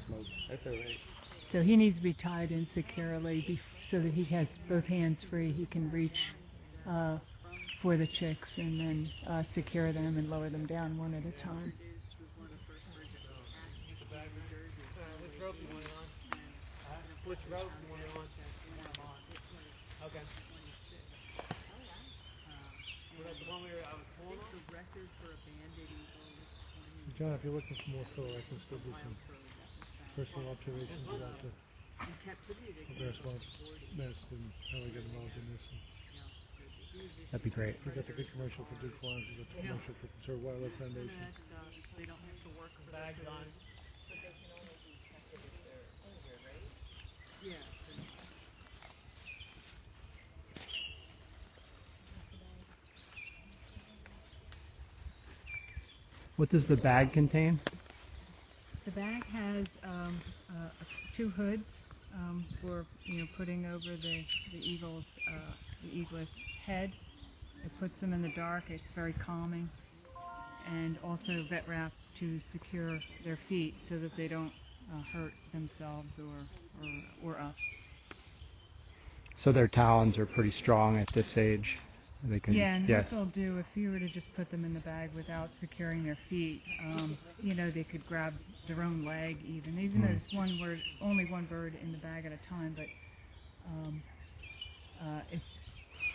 That's all right. So he needs to be tied in securely so that he has both hands free. He can reach for the chicks and then secure them and lower them down one at a time. Which rope you want it on? Which rope you want it on? Okay. The one I was pulling on? The record for a banded eagle was 20. John, if you're looking for more fur, I can still do some personal observations about the bear swamp nest and how we get involved in this. That'd be great. We've got the good commercial for Duke Farms, we've got the commercial for Conserve Wildlife Foundation. They don't have to work the bags on. Yeah. What does the bag contain? The bag has two hoods for putting over the eaglet's head. It puts them in the dark. It's very calming, and also vet wrap to secure their feet so that they don't hurt themselves or us. So their talons are pretty strong at this age. They can, and what they'll do, if you were to just put them in the bag without securing their feet, they could grab their own leg even though there's only one bird in the bag at a time, but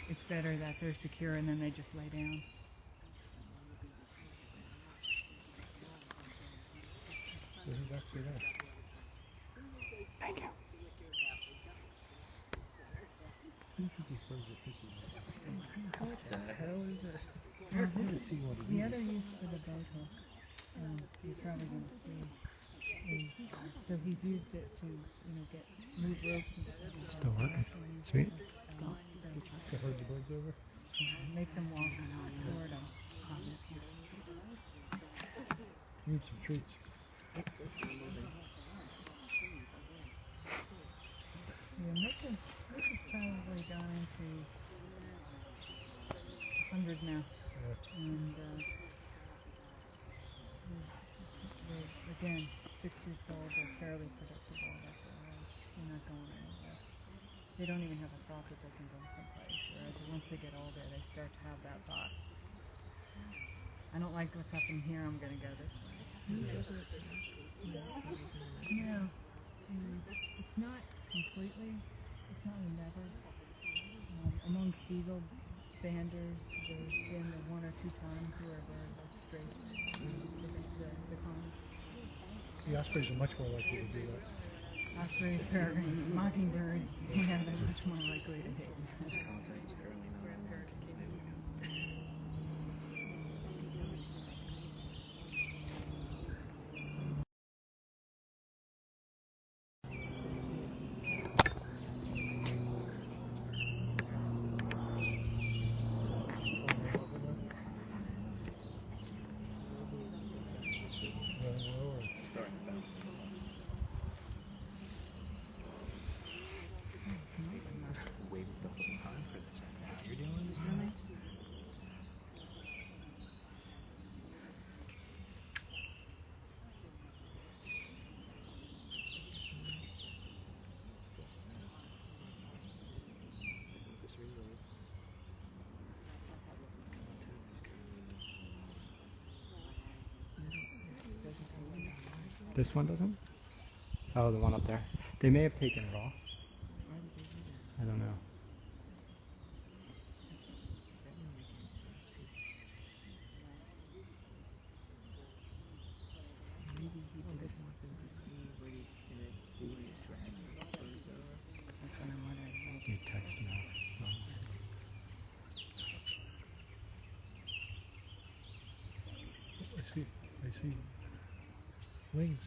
it's better that they're secure and then they just lay down. Thank you. What the hell is this? The other use for the boat hook, you're probably going to see, is so he's used it to move ropes and stuff. Still working. Sweet. To herd the birds over? Make them walk toward him. Need some treats. Yeah, Mick has probably gone into 100 now. Yeah. And again, 6 weeks old, they're fairly predictable. They're not going anywhere. They don't even have a thought that they can go someplace, whereas once they get older, they start to have that thought. I don't like what's happening here, I'm going to go this way. No. It's not completely, it's not never. Amongst eagle banders, there's been the one or two times where a bird has strayed against the cones. The ospreys are much more likely to do that. Ospreys, peregrines, mockingbirds, they're much more likely to hit. This one doesn't? Oh, the one up there. They may have taken it off. I don't know. wings.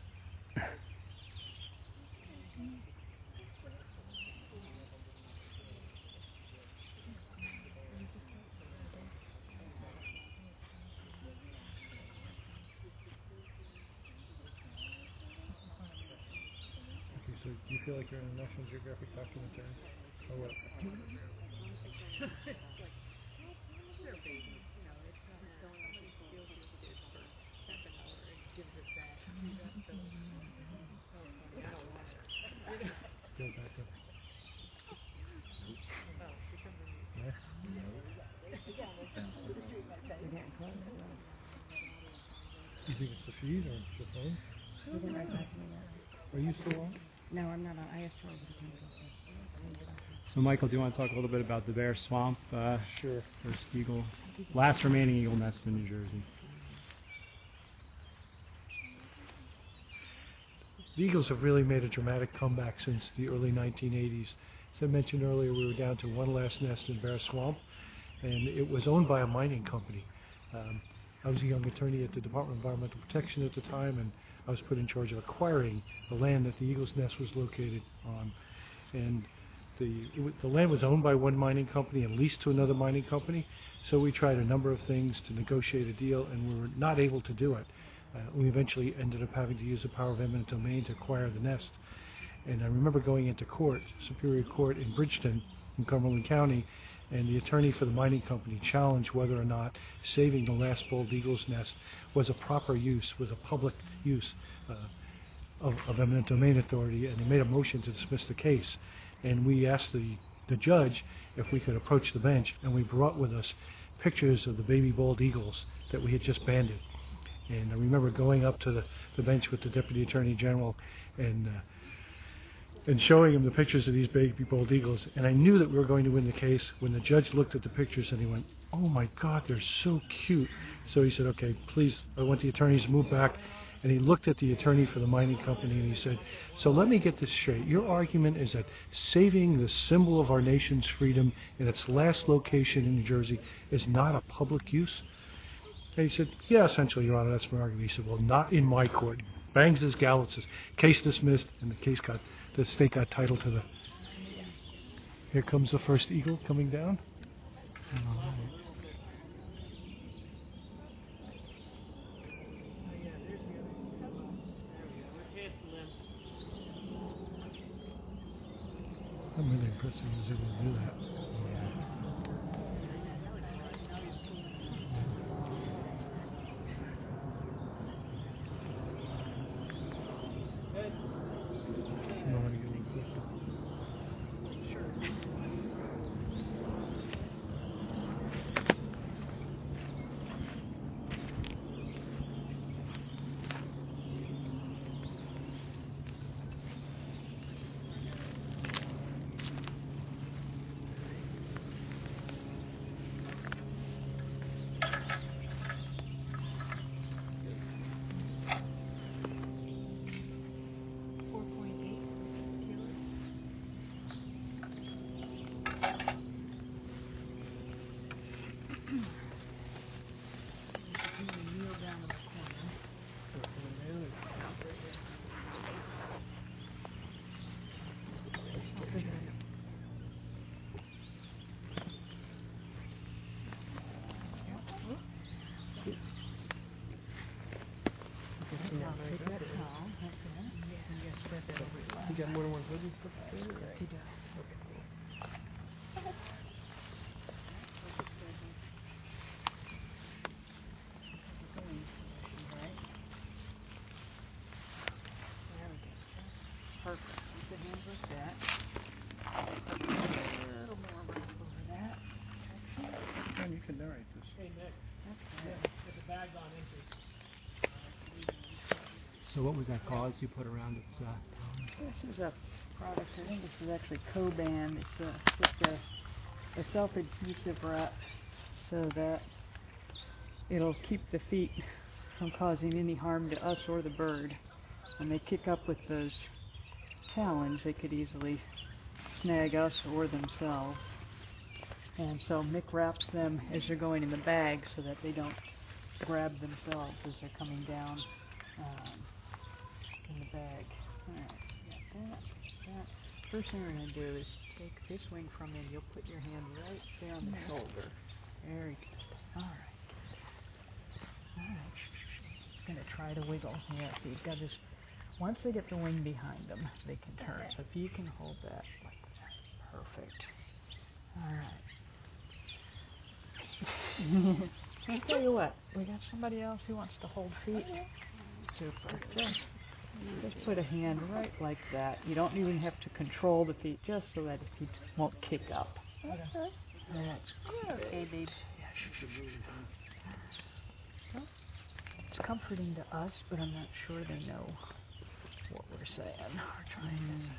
Okay, so do you feel like you're in a National Geographic documentary? Or what? Go back up. Yeah. You think it's the feed or it's your phone? You didn't write back to me yet. Are you still on? No, I'm not on. I asked her over the counter. So, Michael, do you want to talk a little bit about the Bear Swamp? Sure. First eagle, last remaining eagle nest in New Jersey. The eagles have really made a dramatic comeback since the early 1980s. As I mentioned earlier, we were down to one last nest in Bear Swamp, and it was owned by a mining company. I was a young attorney at the Department of Environmental Protection at the time, and I was put in charge of acquiring the land that the eagle's nest was located on. And the land was owned by one mining company and leased to another mining company, so we tried a number of things to negotiate a deal, and we were not able to do it. We eventually ended up having to use the power of eminent domain to acquire the nest. And I remember going into court, Superior Court in Bridgeton in Cumberland County, and the attorney for the mining company challenged whether or not saving the last bald eagle's nest was a proper use, was a public use of eminent domain authority, and they made a motion to dismiss the case. And we asked the judge if we could approach the bench, and we brought with us pictures of the baby bald eagles that we had just banded. And I remember going up to the bench with the Deputy Attorney General and showing him the pictures of these baby bald eagles. And I knew that we were going to win the case when the judge looked at the pictures and he went, "Oh my God, they're so cute." So he said, "Okay, please," I want the attorneys to move back. And he looked at the attorney for the mining company and he said, "So let me get this straight. Your argument is that saving the symbol of our nation's freedom in its last location in New Jersey is not a public use?" And he said, "Yeah, essentially, Your Honor, that's my argument." He said, "Well, not in my court." Bangs his gavel, says, "Case dismissed," and the state got title to the. Here comes the first eagle coming down. I'm really impressed he was able to do that. You know how to get a little closer? You got more than one hood and stuff together? He does. Okay, cool. Perfect. Keep the hands like that. A little more room over that. And you can narrate this. Hey, Nick. Okay. Get the bag on entry. So what was that gauze you put around its tongue? This is a product, I think this is actually Coban. It's just a self-adhesive wrap so that it'll keep the feet from causing any harm to us or the bird. When they kick up with those talons, they could easily snag us or themselves. And so Mick wraps them as they're going in the bag so that they don't grab themselves as they're coming down. tag. Alright, got that. First thing we're going to do is take this wing from him. You'll put your hand right there on the shoulder. Very good. Alright. Alright. He's going to try to wiggle. Yeah, so he's got this. Once they get the wing behind them, they can turn. So if you can hold that like that. Perfect. Alright. I'll tell you what, we got somebody else who wants to hold feet. Super. Just put a hand right like that. You don't even have to control the feet, just so that the feet won't kick up. Okay. That's good. Okay, babe. Well, it's comforting to us, but I'm not sure they know what we're saying or trying to say.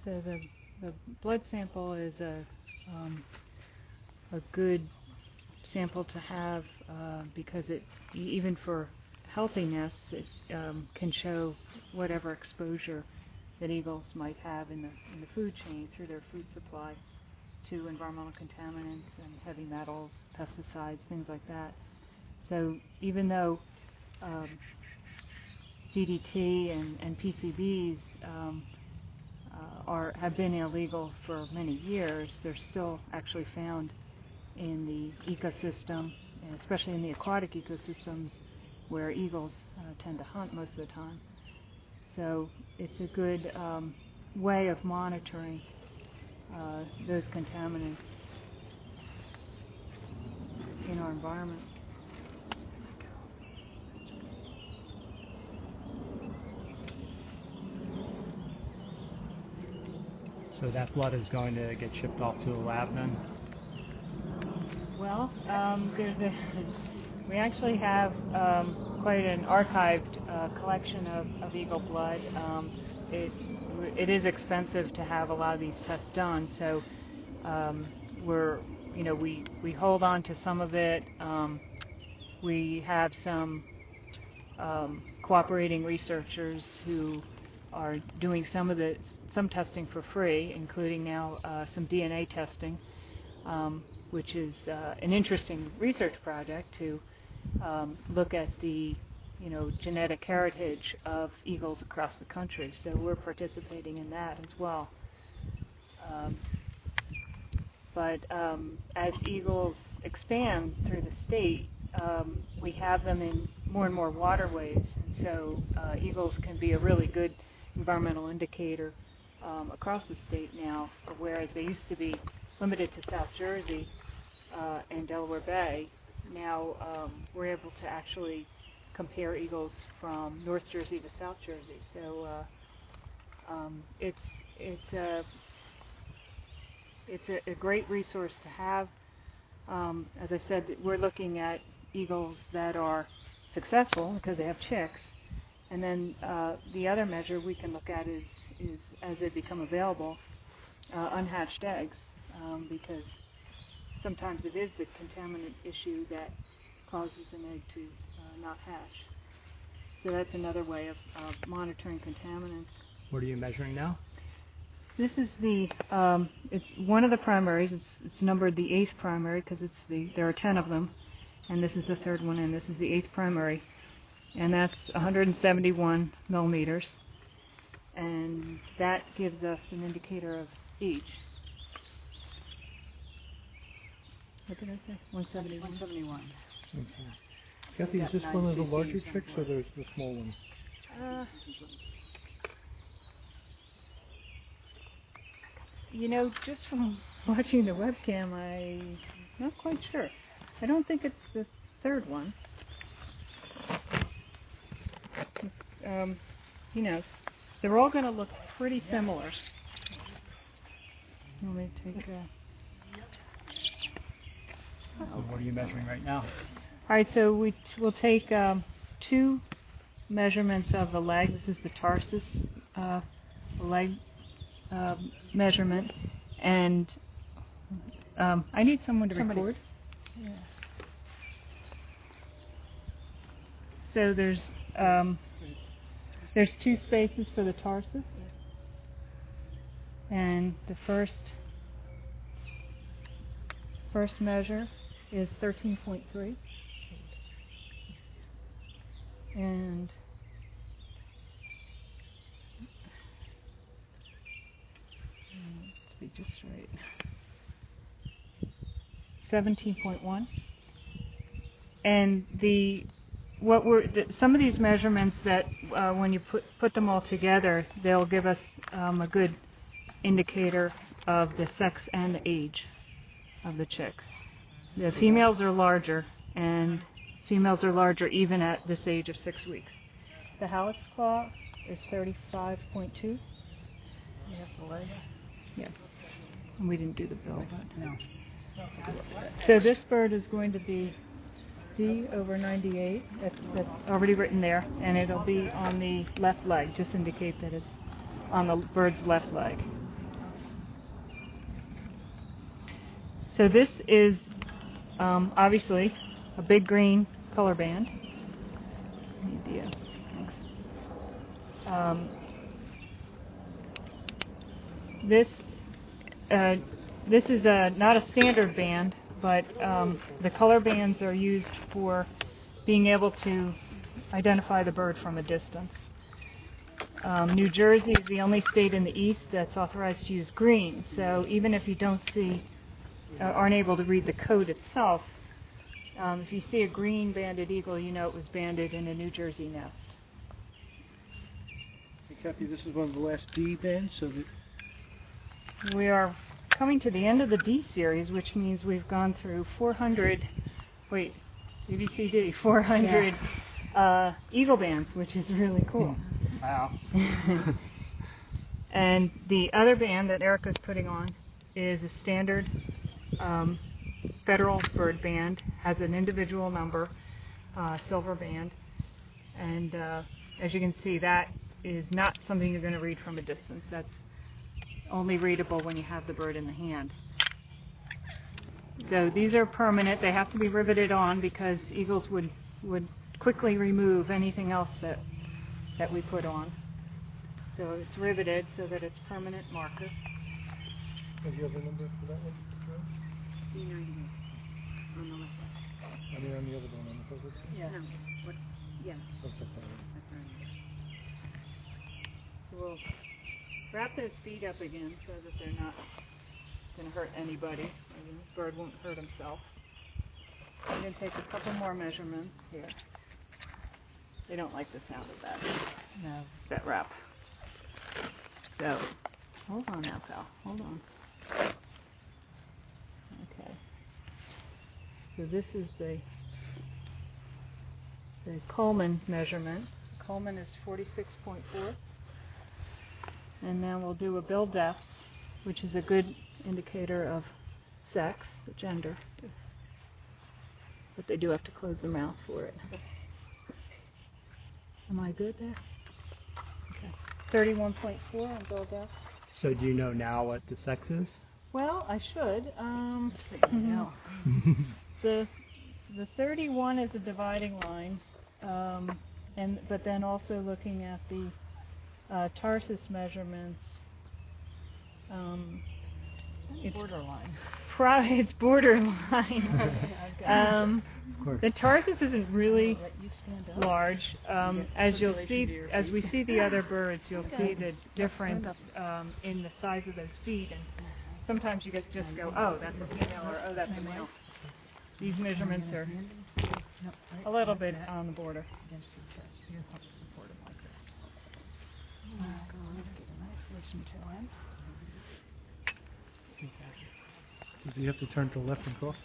So the blood sample is a good sample to have because it, even for healthy nests, it can show whatever exposure that eagles might have in the food chain through their food supply to environmental contaminants and heavy metals, pesticides, things like that. So even though DDT and PCBs have been illegal for many years, they're still actually found in the ecosystem, and especially in the aquatic ecosystems where eagles tend to hunt most of the time. So it's a good way of monitoring those contaminants in our environment. So that blood is going to get shipped off to a lab then? Well, we actually have quite an archived collection of eagle blood. It is expensive to have a lot of these tests done, so we hold on to some of it. We have some cooperating researchers who are doing some testing for free, including now some DNA testing, which is an interesting research project to look at the genetic heritage of eagles across the country. So we're participating in that as well. But as eagles expand through the state, we have them in more and more waterways, and so eagles can be a really good environmental indicator across the state now, whereas they used to be limited to South Jersey and Delaware Bay. Now we're able to actually compare eagles from North Jersey to South Jersey. So it's a great resource to have. As I said, we're looking at eagles that are successful because they have chicks, and then the other measure we can look at is as they become available, unhatched eggs, because sometimes it is the contaminant issue that causes an egg to not hatch. So that's another way of monitoring contaminants. What are you measuring now? This is it's one of the primaries. It's numbered the 8th primary because there are 10 of them, and this is the 3rd one, and this is the 8th primary, and that's 171 millimeters, and that gives us an indicator of age. What did I say? 171. 171. Okay. Kathy, is this one of the larger chicks or the small one? Just from watching the webcam, I'm not quite sure. I don't think it's the 3rd one. They're all going to look pretty similar. Let me take So what are you measuring right now? All right, so we'll take 2 measurements of the leg. This is the tarsus leg measurement, and I need someone to record. Yeah. So there's 2 spaces for the tarsus, and the first measure is 13.3, and let's be just right. 17.1, and some of these measurements that when you put them all together, they'll give us a good indicator of the sex and the age of the chick. The females are larger, and females are larger even at this age of 6 weeks. The hallux claw is 35.2. Yes, the leg. Yeah, and we didn't do the bill, but No. so this bird is going to be D/98. That's already written there, and it'll be on the left leg. Just indicate that it's on the bird's left leg. So this is obviously a big green color band. Thanks. This is not a standard band, but the color bands are used for being able to identify the bird from a distance. New Jersey is the only state in the East that's authorized to use green, so even if you don't see, aren't able to read the code itself, if you see a green banded eagle, you know it was banded in a New Jersey nest. Hey, Kathy, this is one of the last D bands, so that We are coming to the end of the D series, which means we've gone through 400 eagle bands, which is really cool. Wow. And the other band that Erica's putting on is a standard federal bird band, has an individual number, silver band, and as you can see, that is not something you're going to read from a distance. That's only readable when you have the bird in the hand. So these are permanent. They have to be riveted on because eagles would quickly remove anything else that we put on. So it's riveted so that it's permanent marker. have you have a number for that one? D98 on the left. I mean, on the other one, on the forward side? Yeah. No, what? Yeah, Looks like that one. that's right. So we'll wrap those feet up again so that they're not going to hurt anybody. The bird won't hurt himself. I'm going to take a couple more measurements here. They don't like the sound of that. No. That wrap. So, hold on now, pal. Hold on. Okay. So this is the Coleman measurement. Coleman is 46.4. And then we'll do a bill depth, which is a good indicator of sex, the gender. But they do have to close their mouth for it. Am I good there? Okay. 31.4 on bill depth. So do you know now what the sex is? Well, I should. The 31 is a dividing line, but then also looking at the tarsus measurements, it's borderline. It's borderline. The tarsus isn't really large. As you'll see, as we see the other birds, you'll see the difference in the size of those feet, and sometimes you just go, oh, that's a female, or oh, that's a male. These measurements are a little bit on the border. Listen to him. Does he have to turn to the left and cough?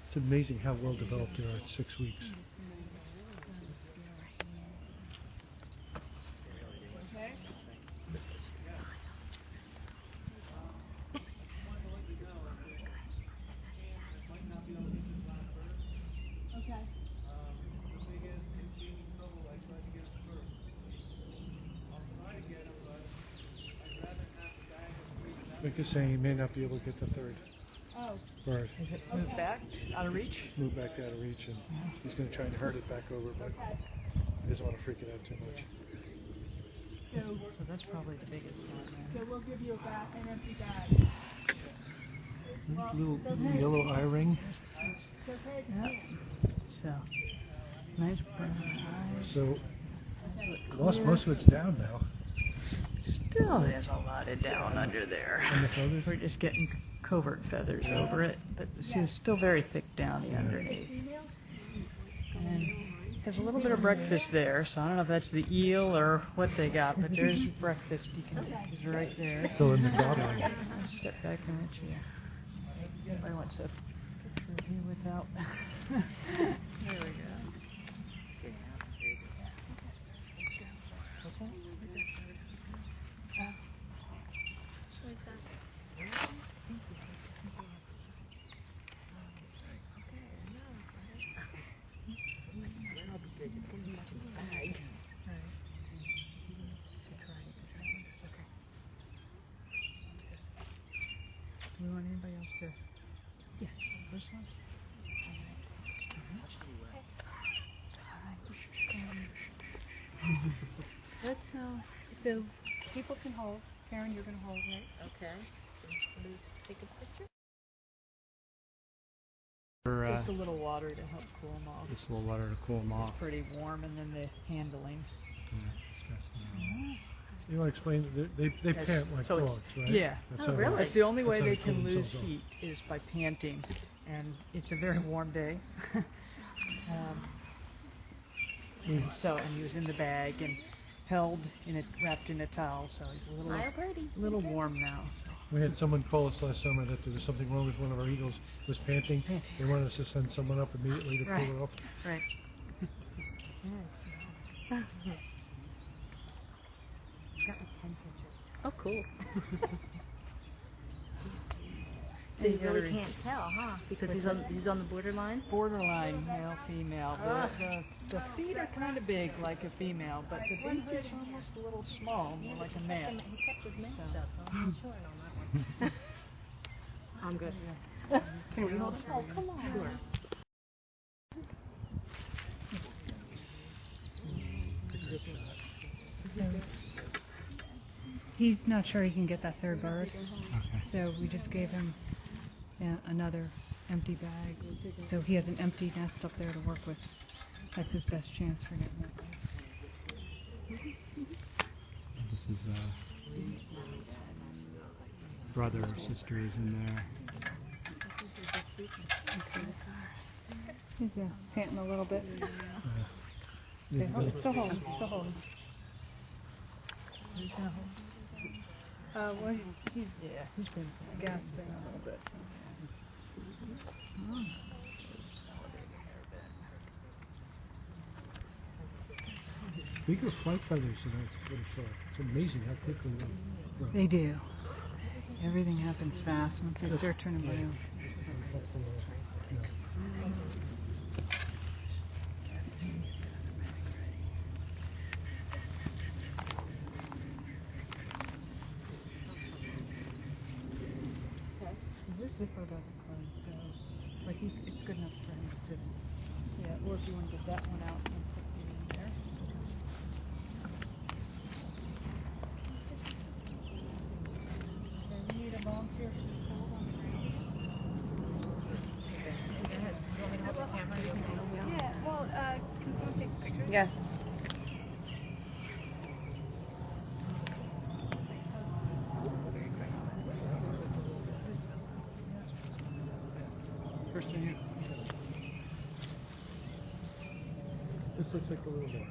It's amazing how well developed they are at 6 weeks. Rick is saying he may not be able to get the third bird. Is it moved back out of reach? Move back out of reach, and he's going to try and herd it back over, but he doesn't want to freak it out too much. So that's probably the biggest one there. So we'll give you an empty bag. Little yellow eye ring. Yep. So, nice brown eyes. So, most of it's down now. Still there's a lot of down under there. And the feathers? We're just getting covert feathers over it, but it's still very thick downy underneath. And there's a little bit of breakfast there, so I don't know if that's the eel or what they got, but there's breakfast. He's right there. Still in the bottom. Step back and let you. I want to picture of you without. There we go. What's that? Do we want anybody else to? Yeah. This one? Let's so people can hold. Karen, you're going to hold, right? Okay. Can we take a picture? Just a little water to help cool them off. Just a little water to cool them off. Pretty warm, and then the handling. You want to explain? They pant like so dogs, right? Yeah. That's really? That's the only way that's how they they cool can lose themselves off. heat is by panting, and it's a very warm day. And he was in the bag and held wrapped in a towel, so he's a little warm now. So. We had someone call us last summer that there was something wrong with one of our eagles. It was panting. They wanted us to send someone up immediately to pull it off. Right. Oh, cool. So you really can't tell, huh? Because he's on the borderline? Borderline male, female. The feet are kind of big like a female, but the beak is almost a little small, more like a male. He kept his mouth So. shut, so I'm not sure on that one. I'm good. Can we hold it? Oh, come on. Sure. He's not sure he can get that third bird, Okay. so we just gave him another empty bag. So he has an empty nest up there to work with. That's his best chance for getting that bird. This is brother or sister is in there. He's panting a little bit. Yeah. Still hold him. Still hold him. Who's gonna hold? Well, he's He's been gasping a little bit. Bigger flight feathers than I would have thought. It's amazing how quickly they grow. They do. Everything happens fast once they start turning blue. This zipper doesn't close, so like it's good enough for him to sit in. Yeah, or if you want to get that one out and put it in there. Okay, we need a volunteer to hold on the ground. Yeah, well, can someone take pictures? Yes. First thing you. This looks like a little more.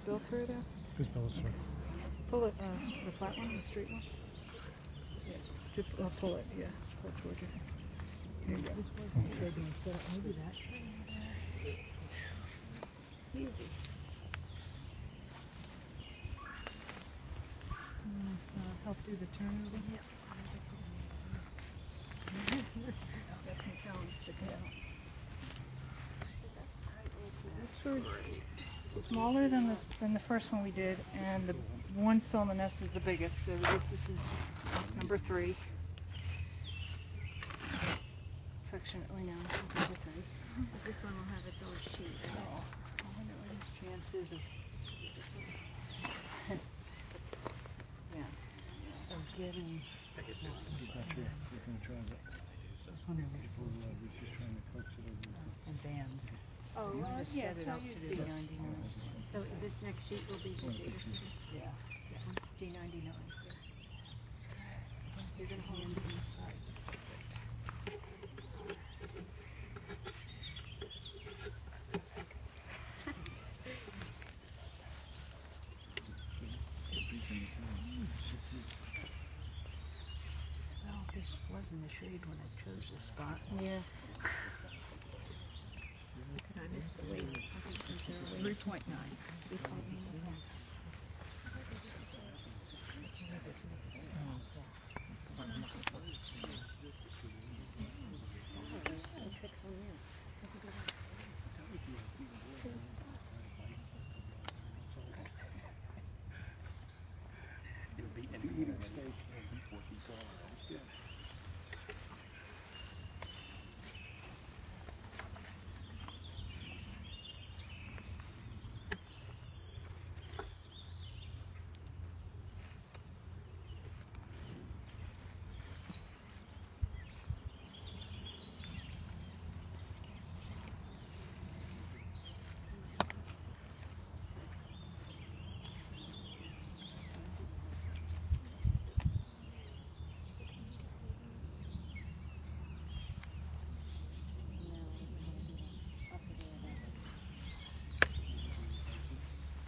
Bill through there? Who's Bella's through? Pull it, the flat one, the straight one? Yeah, just pull it, yeah, pull it towards you. There you go. Maybe that. Easy. Help do the turn over. Yeah. That's my challenge to get out. bird's smaller than the first one we did, and the one still in the nest is the biggest. So this is number 3. Affectionately known as number 3. This one will have its own sheet. So I wonder what his chances of getting. And bands. Oh, Yes, I use D99. So this next sheet will be the data sheet? Yeah. D99. You're going to hold it. Well, this was in the shade when I chose this spot. Yeah. Could I miss the weight? I think there's a weight. 3.9. 3.9.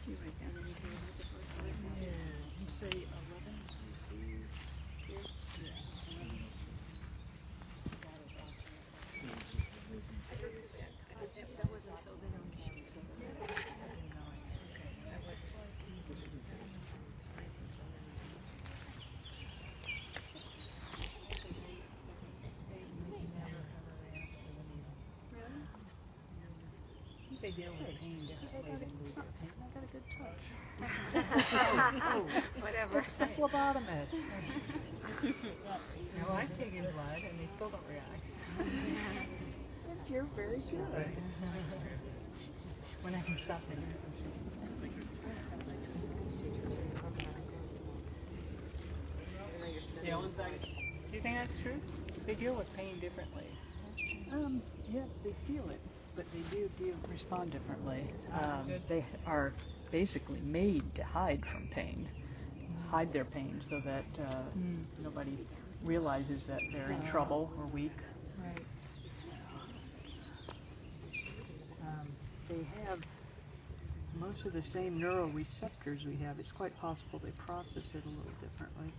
You write down anything about the first one? You say 11 species? That wasn't filled in on the sheet. They deal with pain differently than we do. I got a good touch. Whatever. The phlebotomist. Now I'm taking blood and they still don't react. You're very good. When I can stop it. Yeah, do you think that's true? They deal with pain differently. Yeah, they feel it, but they do respond differently. They are basically made to hide from pain, hide their pain so that nobody realizes that they're in trouble or weak. Right. They have most of the same neuroreceptors we have. It's quite possible they process it a little differently.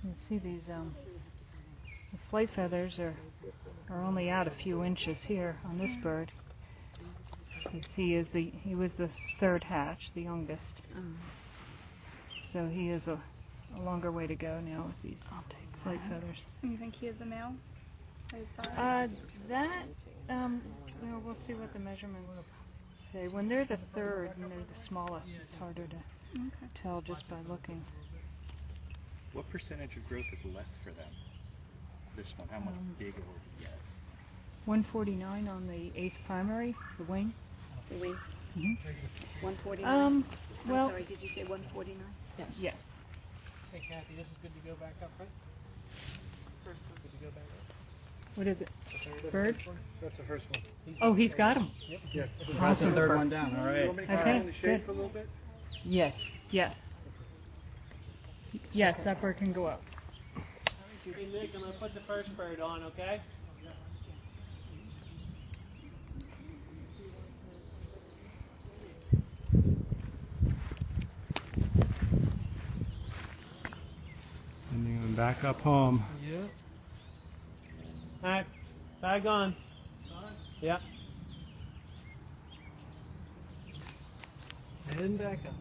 You see these the flight feathers are only out a few inches here on this bird. Because he was the 3rd hatch, the youngest. So he has a longer way to go now with these flight feathers. You think he is a male? We'll see what the measurements say. When they're the 3rd and they're the smallest, it's harder to tell just by looking. What percentage of growth is left for them? This one, how much bigger will it get? 149 on the 8th primary, the wing. The wing? 149? Well, I'm sorry, did you say 149? Yes. Hey Kathy, this is good to go back up, right? First one. Good to go back up. What is it? The Bird? That's the first one. Oh, he's got him. Yep. Yeah. That's the 3rd one down. All You right. want me to Okay, come in the shade good. for a little bit? Yes. Yes. Yes, that bird can go up. Hey Nick, I'm going to put the first bird on, okay? Sending them back up home. Yep. Alright, bag on. Yep. Heading back up.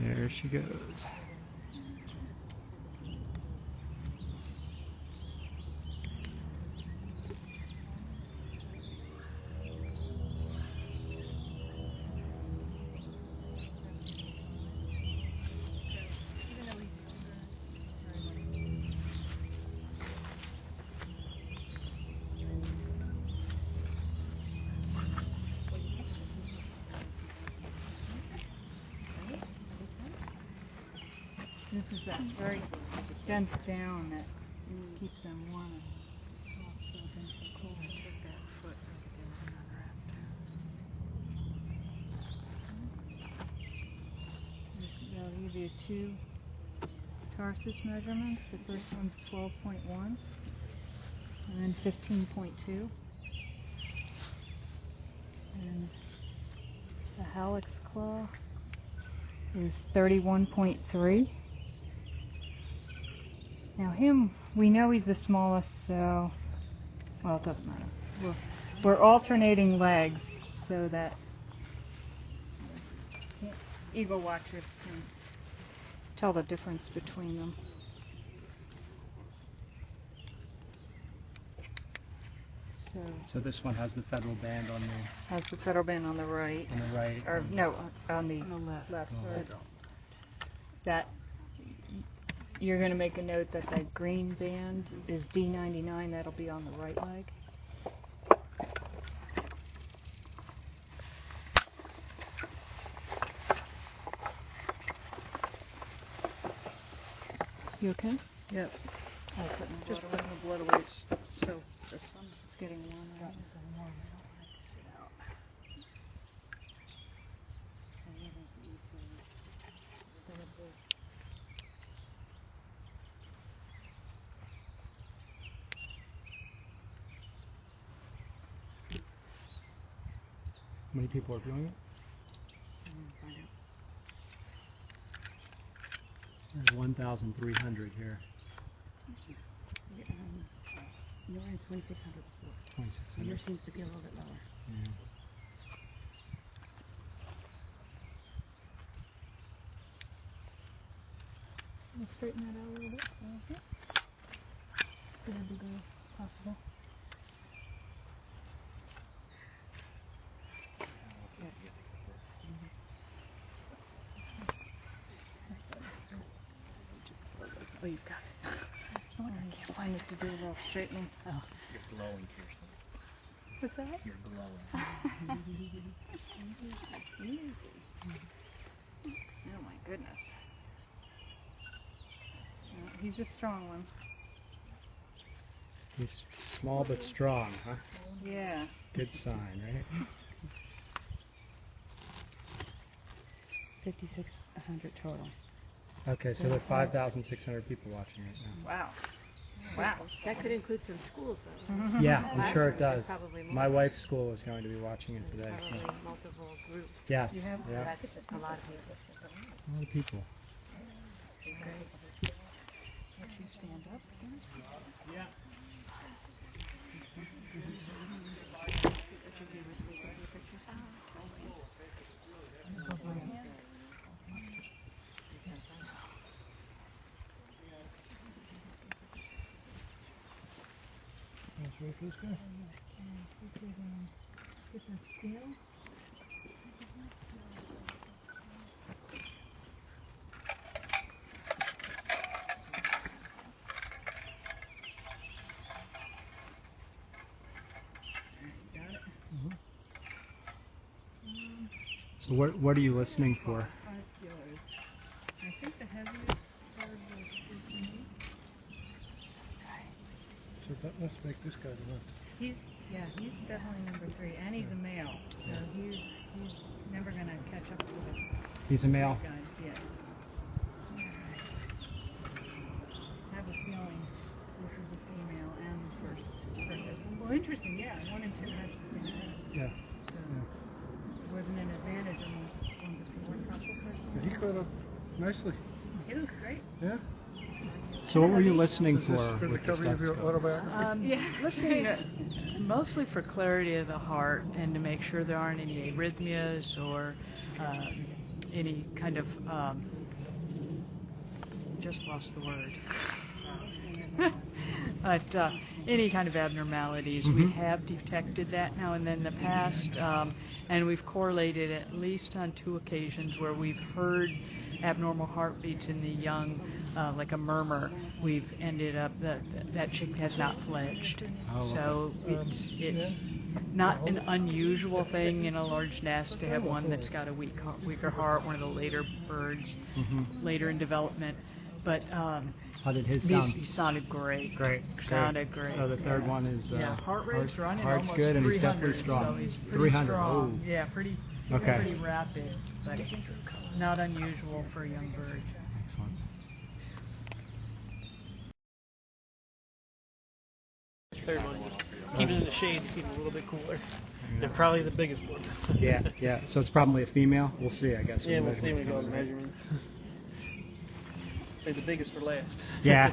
There she goes. This is that very dense down that keeps them warm and not so dense and cold. Check that foot and get the other one unwrapped. I'll give you two tarsus measurements. The first one's 12.1 and then 15.2. And the hallux claw is 31.3. Now him, we know he's the smallest, so, well, it doesn't matter. We're alternating legs so that eagle watchers can tell the difference between them. So this one has the federal band on the Has the federal band on the right. on the right. Or no, on the left. sorry. That you're going to make a note that that green band is D99. That'll be on the right leg. You okay? Yep. I'll put in the Just blood putting away. the blood away so the sun It's getting warm out. How many people are doing it? There's 1,300 here. You were in 2,600 before. 2,600. Yours seems to be a little bit lower. Yeah. We'll straighten that out a little bit. Okay. Get as big as possible. Oh, you've got it. Oh, I can't find it to do a little straightening. Oh. You're glowing, Kirsten. What's that? You're glowing. Oh my goodness. He's a strong one. He's small but strong, huh? Yeah. Good sign, right? 5,600 total. Okay, so there are 5,600 people watching right now. Wow. Wow. That could include some schools, though. Yeah, I'm sure it does. Probably more. My wife's school is going to be watching it today. Probably So. multiple groups. Yes. You have Yeah. That's a lot of people. A lot of people. Would you stand up again? Yeah. That's right, this guy. Get the scale. So what are you listening for? 5 kilos. I think the heaviest bird was 14. So that must make this guy the one. He's definitely number 3, and he's a male, so he's never gonna catch up to the He's a male. guys yet. I have a feeling this is a female and the first perfect. Well, interesting, yeah. 1 and 2 has the same head. Yeah. So it wasn't an advantage on the one couple person. But he caught up nicely. He looks great. Yeah. So what were you listening Is this for for the with the cover of your stethoscope? autobiography? Listening mostly for clarity of the heart and to make sure there aren't any arrhythmias or any kind of just lost the word. But any kind of abnormalities, we have detected that now and then in the past, and we've correlated at least on 2 occasions where we've heard abnormal heartbeats in the young, like a murmur. We've ended up that chick has not fledged. Oh, So it's not an unusual thing in a large nest to have one that's got a weaker heart, one of the later birds, later in development. But how did his sound? He sounded great. Sounded great. So the third one is heart rate's running heart's almost good, and 300, he's definitely strong. So he's pretty 300. strong. Oh. Yeah, pretty rapid, but not unusual for a young bird. Excellent. Third one, just keep it in the shade to keep it a little bit cooler. They're probably the biggest one. yeah. So it's probably a female. We'll see, I guess. Yeah, we'll see when we go with measurements. Say the biggest for last. Yeah.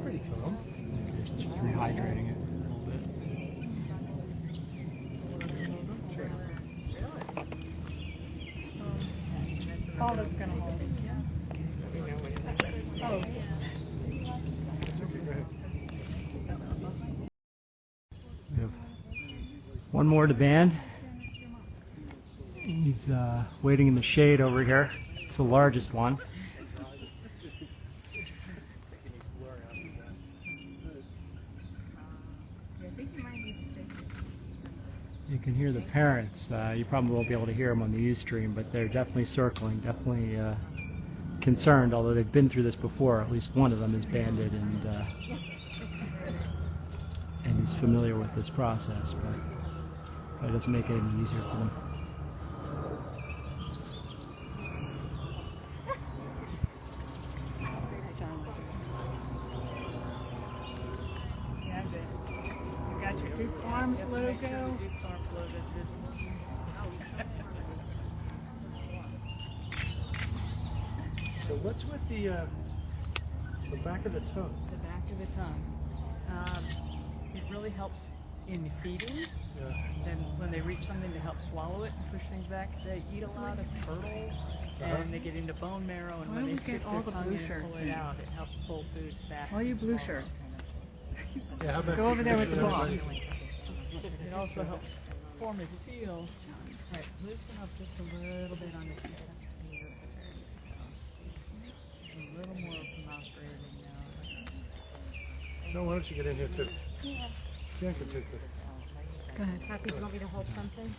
Pretty calm. Just rehydrating it a little bit. Paul is going to hold it. Oh. We have one more to band. He's waiting in the shade over here. It's the largest one. You can hear the parents. You probably won't be able to hear them on the Ustream, but they're definitely circling, definitely concerned, although they've been through this before. At least one of them is banded and is familiar with this process, but it doesn't make it any easier for them. You got your Duke Farms logo. Duke Farms logo is visible. So what's with the back of the tongue? The back of the tongue. It really helps in feeding. And when they reach something to help swallow it and push things back, they eat a lot of turtles and they get into bone marrow, and when they stick their tongue in and pull it out, it helps pull food back. All you blue shirts. Yeah, how about Go over there with the ball. It also helps form a seal. Right, loosen up just a little bit on the chest. A little more of the mouth breathing now. No, why don't you get in here too? Yeah. Jan can take this. Go ahead. Happy, you want me to hold something?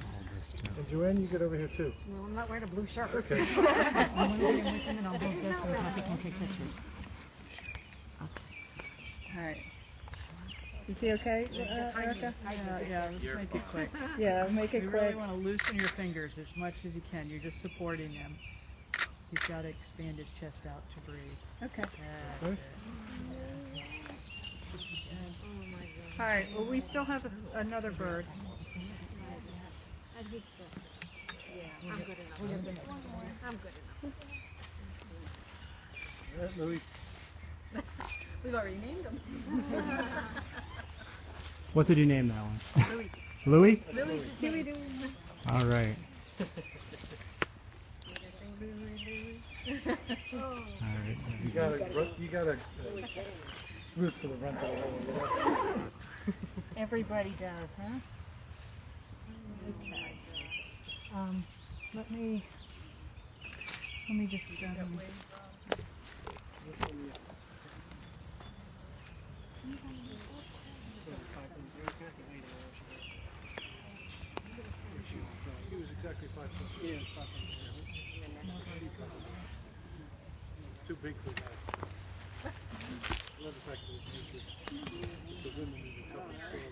And Joanne, you get over here too. No, I'm not wearing a blue shirt. Okay. You want to get in with him and I'll hold this so Happy can take pictures. All right. Is he okay, Erica? Yeah, let's make it quick. Yeah, make it You quick. really want to loosen your fingers as much as you can. You're just supporting them. He's got to expand his chest out to breathe. Okay. That's it. All right. Well, we still have another bird. Yeah, I'm good enough. I'm good enough. All right, Louis. We've already named them. What did you name that one? Louis. Louis? Louis. All right. All right. You got a root for the run for the whole. Everybody does, huh? Okay. Let me just. He was exactly 5 foot. Yeah, 5 foot. Too big for that. I love the fact that it's nature. The women need to tell the story.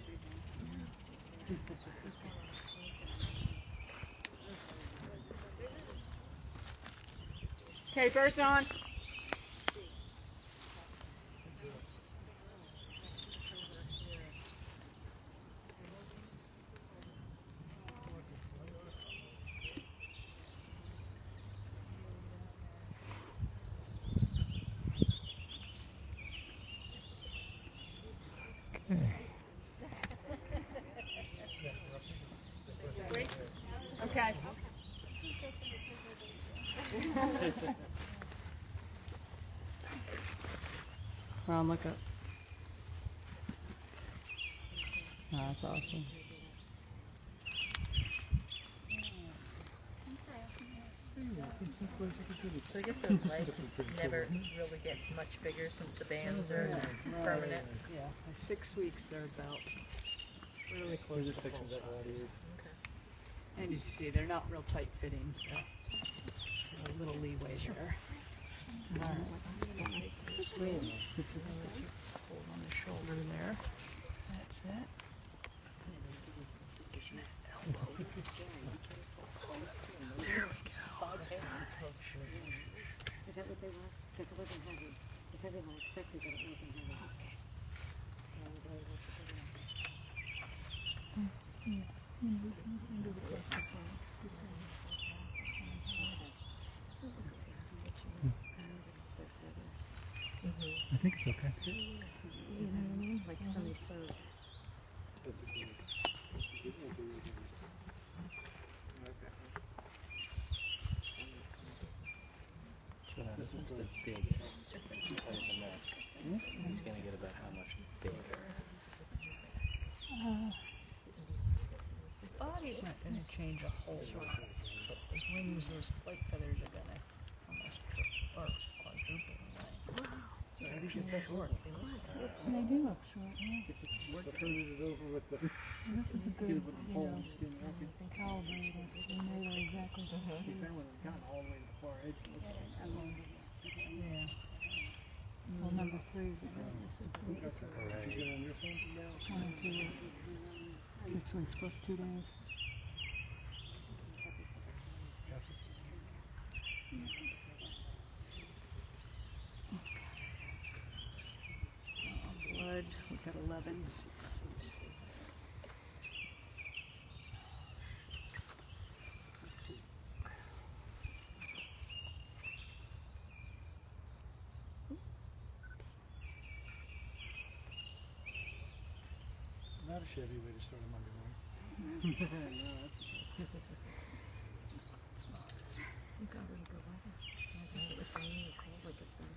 Okay, birds on. Okay. Okay. Ron, look up. Oh, that's awesome. So I guess those lights never really get much bigger since the bands are permanent. Yeah, 6 weeks they're about really close to full size. Okay. And you see, they're not real tight fitting, so a little leeway there. All right. Sweet. Hold on the shoulder there. That's it. Is that what they want? Because it wasn't heavy. Because everyone expected that it wasn't heavy. Okay. I think it's okay. You know what I mean? Like somebody served. So now this one's the big end. Other than that, he's going to get about how much bigger? The body's not going to change a whole lot, but those wings, those flight feathers are going to almost or quadruple in length. Wow. So how do you get that short? They do look short, yeah. Turning it over with the And this is a good, calibrate it. We know they're exactly that one has gotten all the way to the far edge. Yeah. well, number 3 is the You got that on your phone now? 1 and 2 6 weeks plus 2 days. Blood, we've got 11. Not a Chevy way to start a Monday morning. You got really good weather. Imagine if it was rainy or cold like it's been.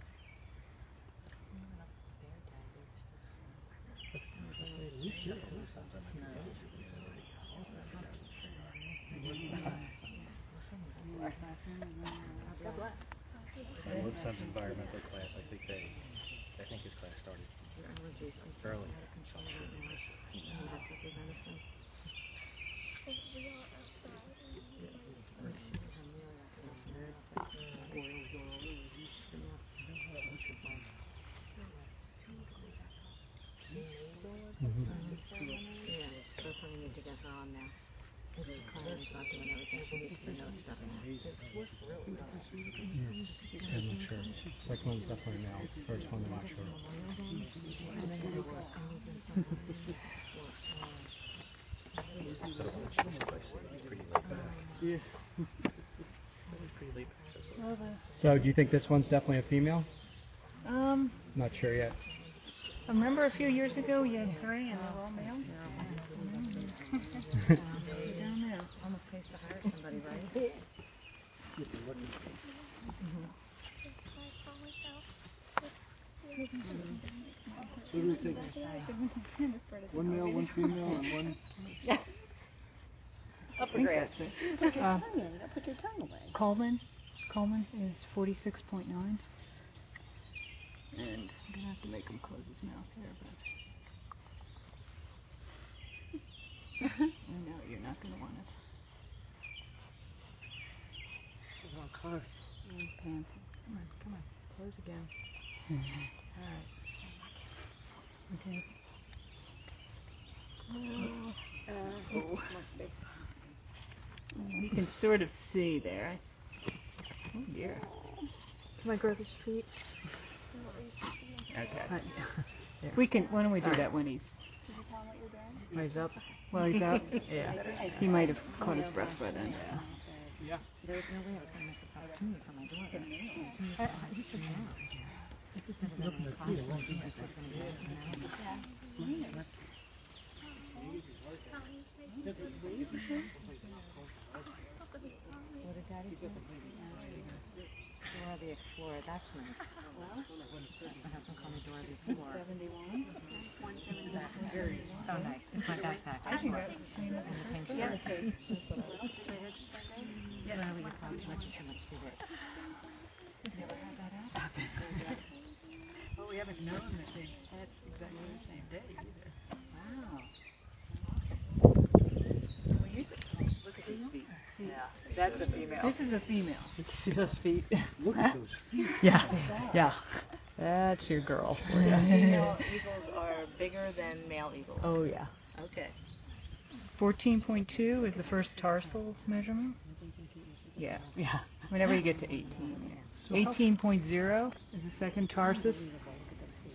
Well, Son's environmental class, I think his class started Your allergies are early. out of control right now. You have to take your medicine. Yeah, that's when we need to get her on now. Claire's not doing everything she needs to know stuff now. I'm not sure. Second one's definitely a male. First one, I'm not sure. Yeah. Pretty late. So, do you think this one's definitely a female? Not sure yet. I remember a few years ago you had 3 and they were all males. Down there. Almost pays to hire somebody, right? So do we take 1 male, 1 female, and 1... Upper grade. Coleman is 46.9. And I'm gonna have to make him close his mouth here, but I know you're not gonna want it. close. Pants. Come on, close again. All right. Okay. Must be. You can sort of see there. Oh dear. Can I grow the street? Okay. We can. Why don't we do that when he's? When he's up. Well, he's up. Yeah. He might have caught his breath by then. Yeah. There's no way I was going to miss this opportunity for my daughter. He said no. This is never been any problem. This is going to be Dora the Explorer, that's nice. Well, my husband called me Dora the Explorer. 71? 171. Very so nice. It's my backpack. I think that's the same as the first one. Yeah. Well, we get too much too big. Never had that happen. Well, we haven't known that they had exactly the same day either. Wow. We use it. Look at these feet. Yeah, that's a female. This is a female. See those feet? Look at those feet. Yeah. That's your girl. Female eagles are bigger than male eagles. Oh yeah. Okay. 14.2 is the first tarsal measurement. Yeah. Whenever you get to 18. 18.0 is the second tarsus.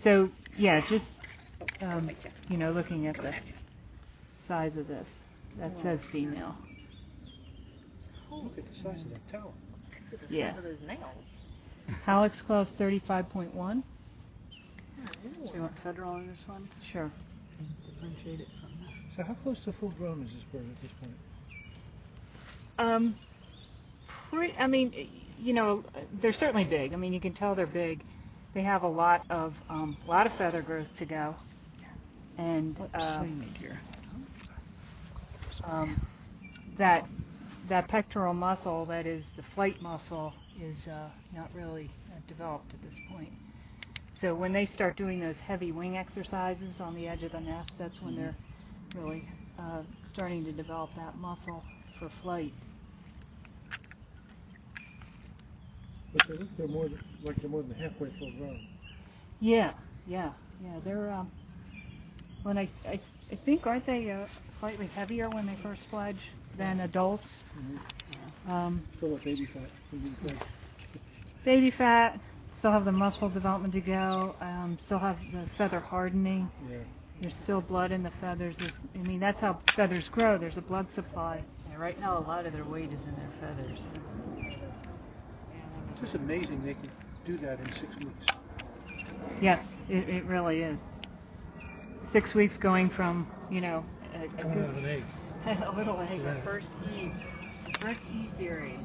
So yeah, just looking at the size of this, that says female. Look at the size of that tower. Yeah. Look at those nails. Halleck's clause 35.1. So you want federal in this one? Sure. Differentiate it from the... So how close to full grown is this bird at this point? They're certainly big. I mean, you can tell they're big. They have a lot of feather growth to go, and that pectoral muscle, that is the flight muscle, is not really developed at this point. So when they start doing those heavy wing exercises on the edge of the nest, that's when they're really starting to develop that muscle for flight. But they look they're more than halfway full grown. Yeah. They're I think, aren't they slightly heavier when they first fledge than adults? Still have baby fat. Baby fat. Still have the muscle development to go. Still have the feather hardening. Yeah. There's still blood in the feathers. That's how feathers grow. There's a blood supply. Yeah, right now a lot of their weight is in their feathers. It's just amazing they can do that in 6 weeks. Yes, it really is. 6 weeks going from, Coming out of an egg. a little egg. Yeah. First E series.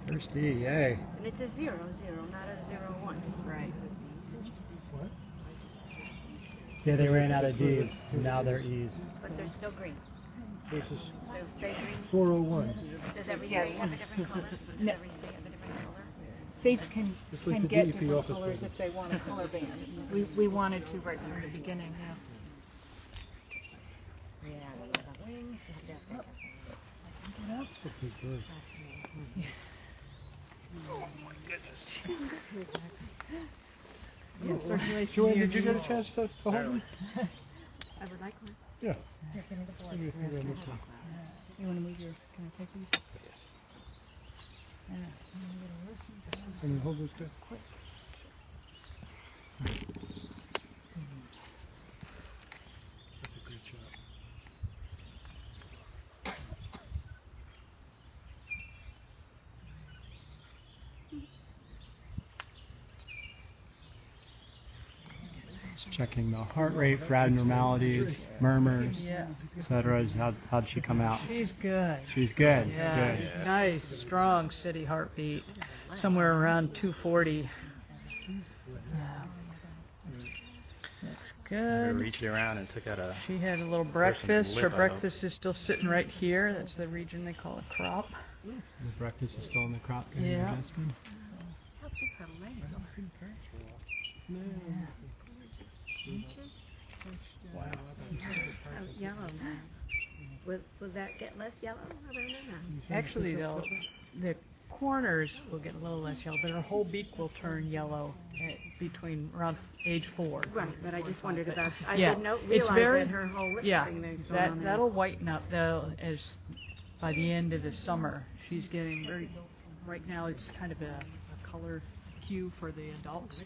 First E, yay. And it's a 0, not a 0-1. Right. What? Yeah, they ran out of D's, and now they're E's. But they're still green. Versus They'll stay green. 401. Does every day have a different color? Does No. every day have a different color? States can Just like the get DEP different office colors building. if they want a color band. We wanted to right from the beginning, yeah. Yeah, the wing. That's a big bird. Yeah, circulation. Joanne, did you get a chance to hold them? I would like one. Yeah. Here, give me the board. Give me a finger on this one. You want to move your? Can I take these? Yes. And then hold this down. That's a great shot. Checking the heart rate for abnormalities, murmurs, etc. How'd she come out? She's good. She's good. Yeah, Good. nice, strong, steady heartbeat. Somewhere around 240. That's We good. reached around and took out a... She had a little person's breakfast. lip, Her I hope. breakfast is still sitting right here. That's the region they call a crop. The breakfast is still in the crop. Yeah. Justin? How big her legs are. Wow. Oh, yellow now. Will that get less yellow? I don't know. Actually, the corners will get a little less yellow, but her whole beak will turn yellow between around age 4. Right, but I just wondered about. I Yeah, didn't it's realize very- that her whole lip Yeah, thing there was going on that'll whiten up though as by the end of the summer. She's getting very. Right now, it's kind of a color cue for the adults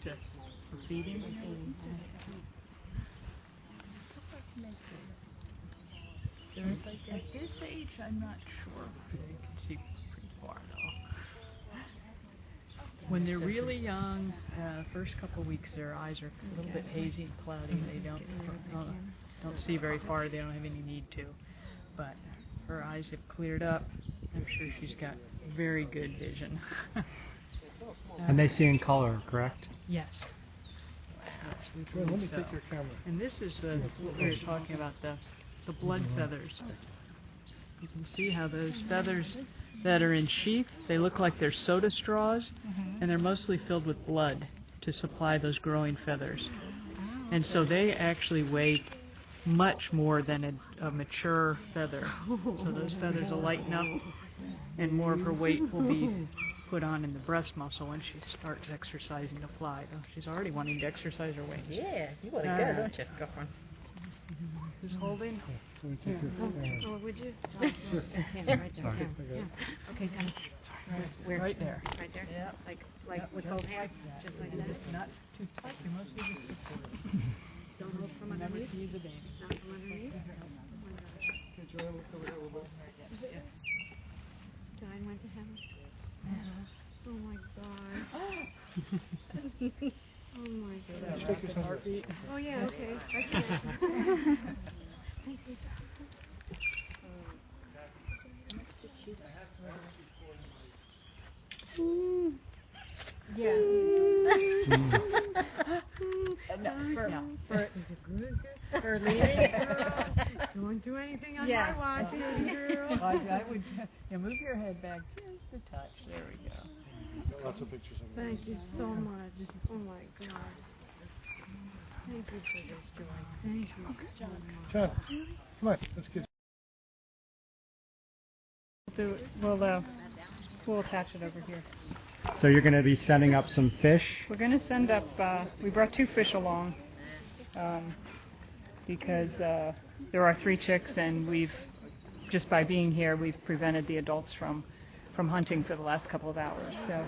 for feeding. At this age, I'm not sure. You can see pretty far though. When they're really young, first couple of weeks, their eyes are a little bit hazy and cloudy. They don't see very far. They don't have any need to. But her eyes have cleared up I'm sure she's got very good vision. And they see in color, correct? Yes. Yes, we believe Let me so. take your camera. And this is what we were talking about, the blood feathers. You can see how those feathers that are in sheath, they look like they're soda straws, and they're mostly filled with blood to supply those growing feathers. And so they actually weigh much more than a mature feather. So those feathers will lighten up, and more of her weight will be put on in the breast muscle when she starts exercising to fly. Oh, she's already wanting to exercise her wings. Yeah, you want to go, don't you, girlfriend? Who's holding? Oh, would you? Yeah, right there. Sorry. Yeah. Okay, got it. Where? Right there. Right there? Yeah. Like with both hands? Just like that? Not too tight. You mostly just support it. Don't hold from Remember underneath? to use a baby. Not from underneath? John went to heaven? Oh my God. Oh my God. Heartbeat. Oh yeah, okay. I see it. Thank you. Yeah. For leaving? Don't do anything on Yeah. my watch, baby girl. I would move your head back just a touch. There we go. Lots of pictures of Thank you so much. Oh my God. Thank you for this, Joy. Thank you so much. John, come on, let's get. We'll attach it over here. So you're going to be sending up some fish? We're going to send up, we brought 2 fish along because there are 3 chicks, and we've, just by being here, we've prevented the adults from hunting for the last couple of hours. So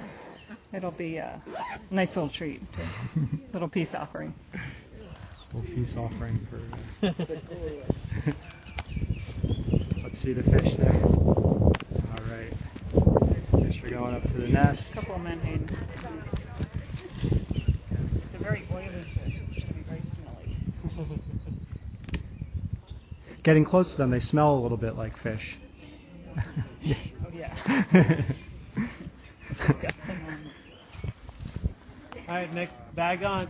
it'll be a nice little treat, little peace offering. Little peace offering for... Let's see the fish there. All right. Fish are going up to the nest. A couple of menhaden. It's a very oily fish. It's going to be very smelly. Getting close to them, they smell a little bit like fish. Oh yeah. All right, Nick, bag on.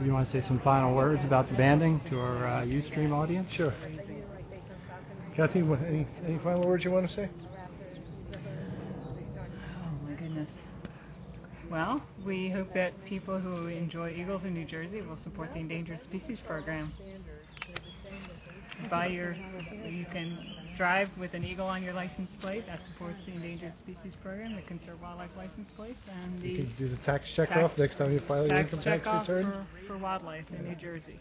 You want to say some final words about the banding to our Ustream audience? Sure. Kathy, any final words you want to say? Oh my goodness. Well, we hope that people who enjoy eagles in New Jersey will support the Endangered Species Program. You can drive with an eagle on your license plate. That supports the Endangered Species Program, the Conserve Wildlife license plate, and You the can do the tax check-off next time you file your income tax check-off return. for wildlife in New Jersey.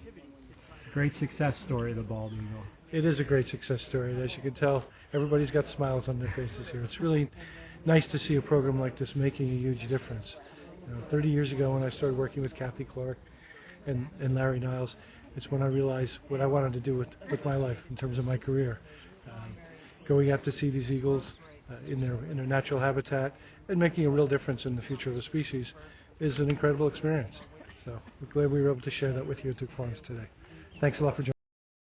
Great success story, the bald eagle. It is a great success story, and as you can tell, everybody's got smiles on their faces here. It's really nice to see a program like this making a huge difference. 30 years ago when I started working with Kathy Clark and Larry Niles, it's when I realized what I wanted to do with my life in terms of my career. Going out to see these eagles in their natural habitat and making a real difference in the future of the species is an incredible experience. So we're glad we were able to share that with you at Duke Farms today. Thanks a lot for joining.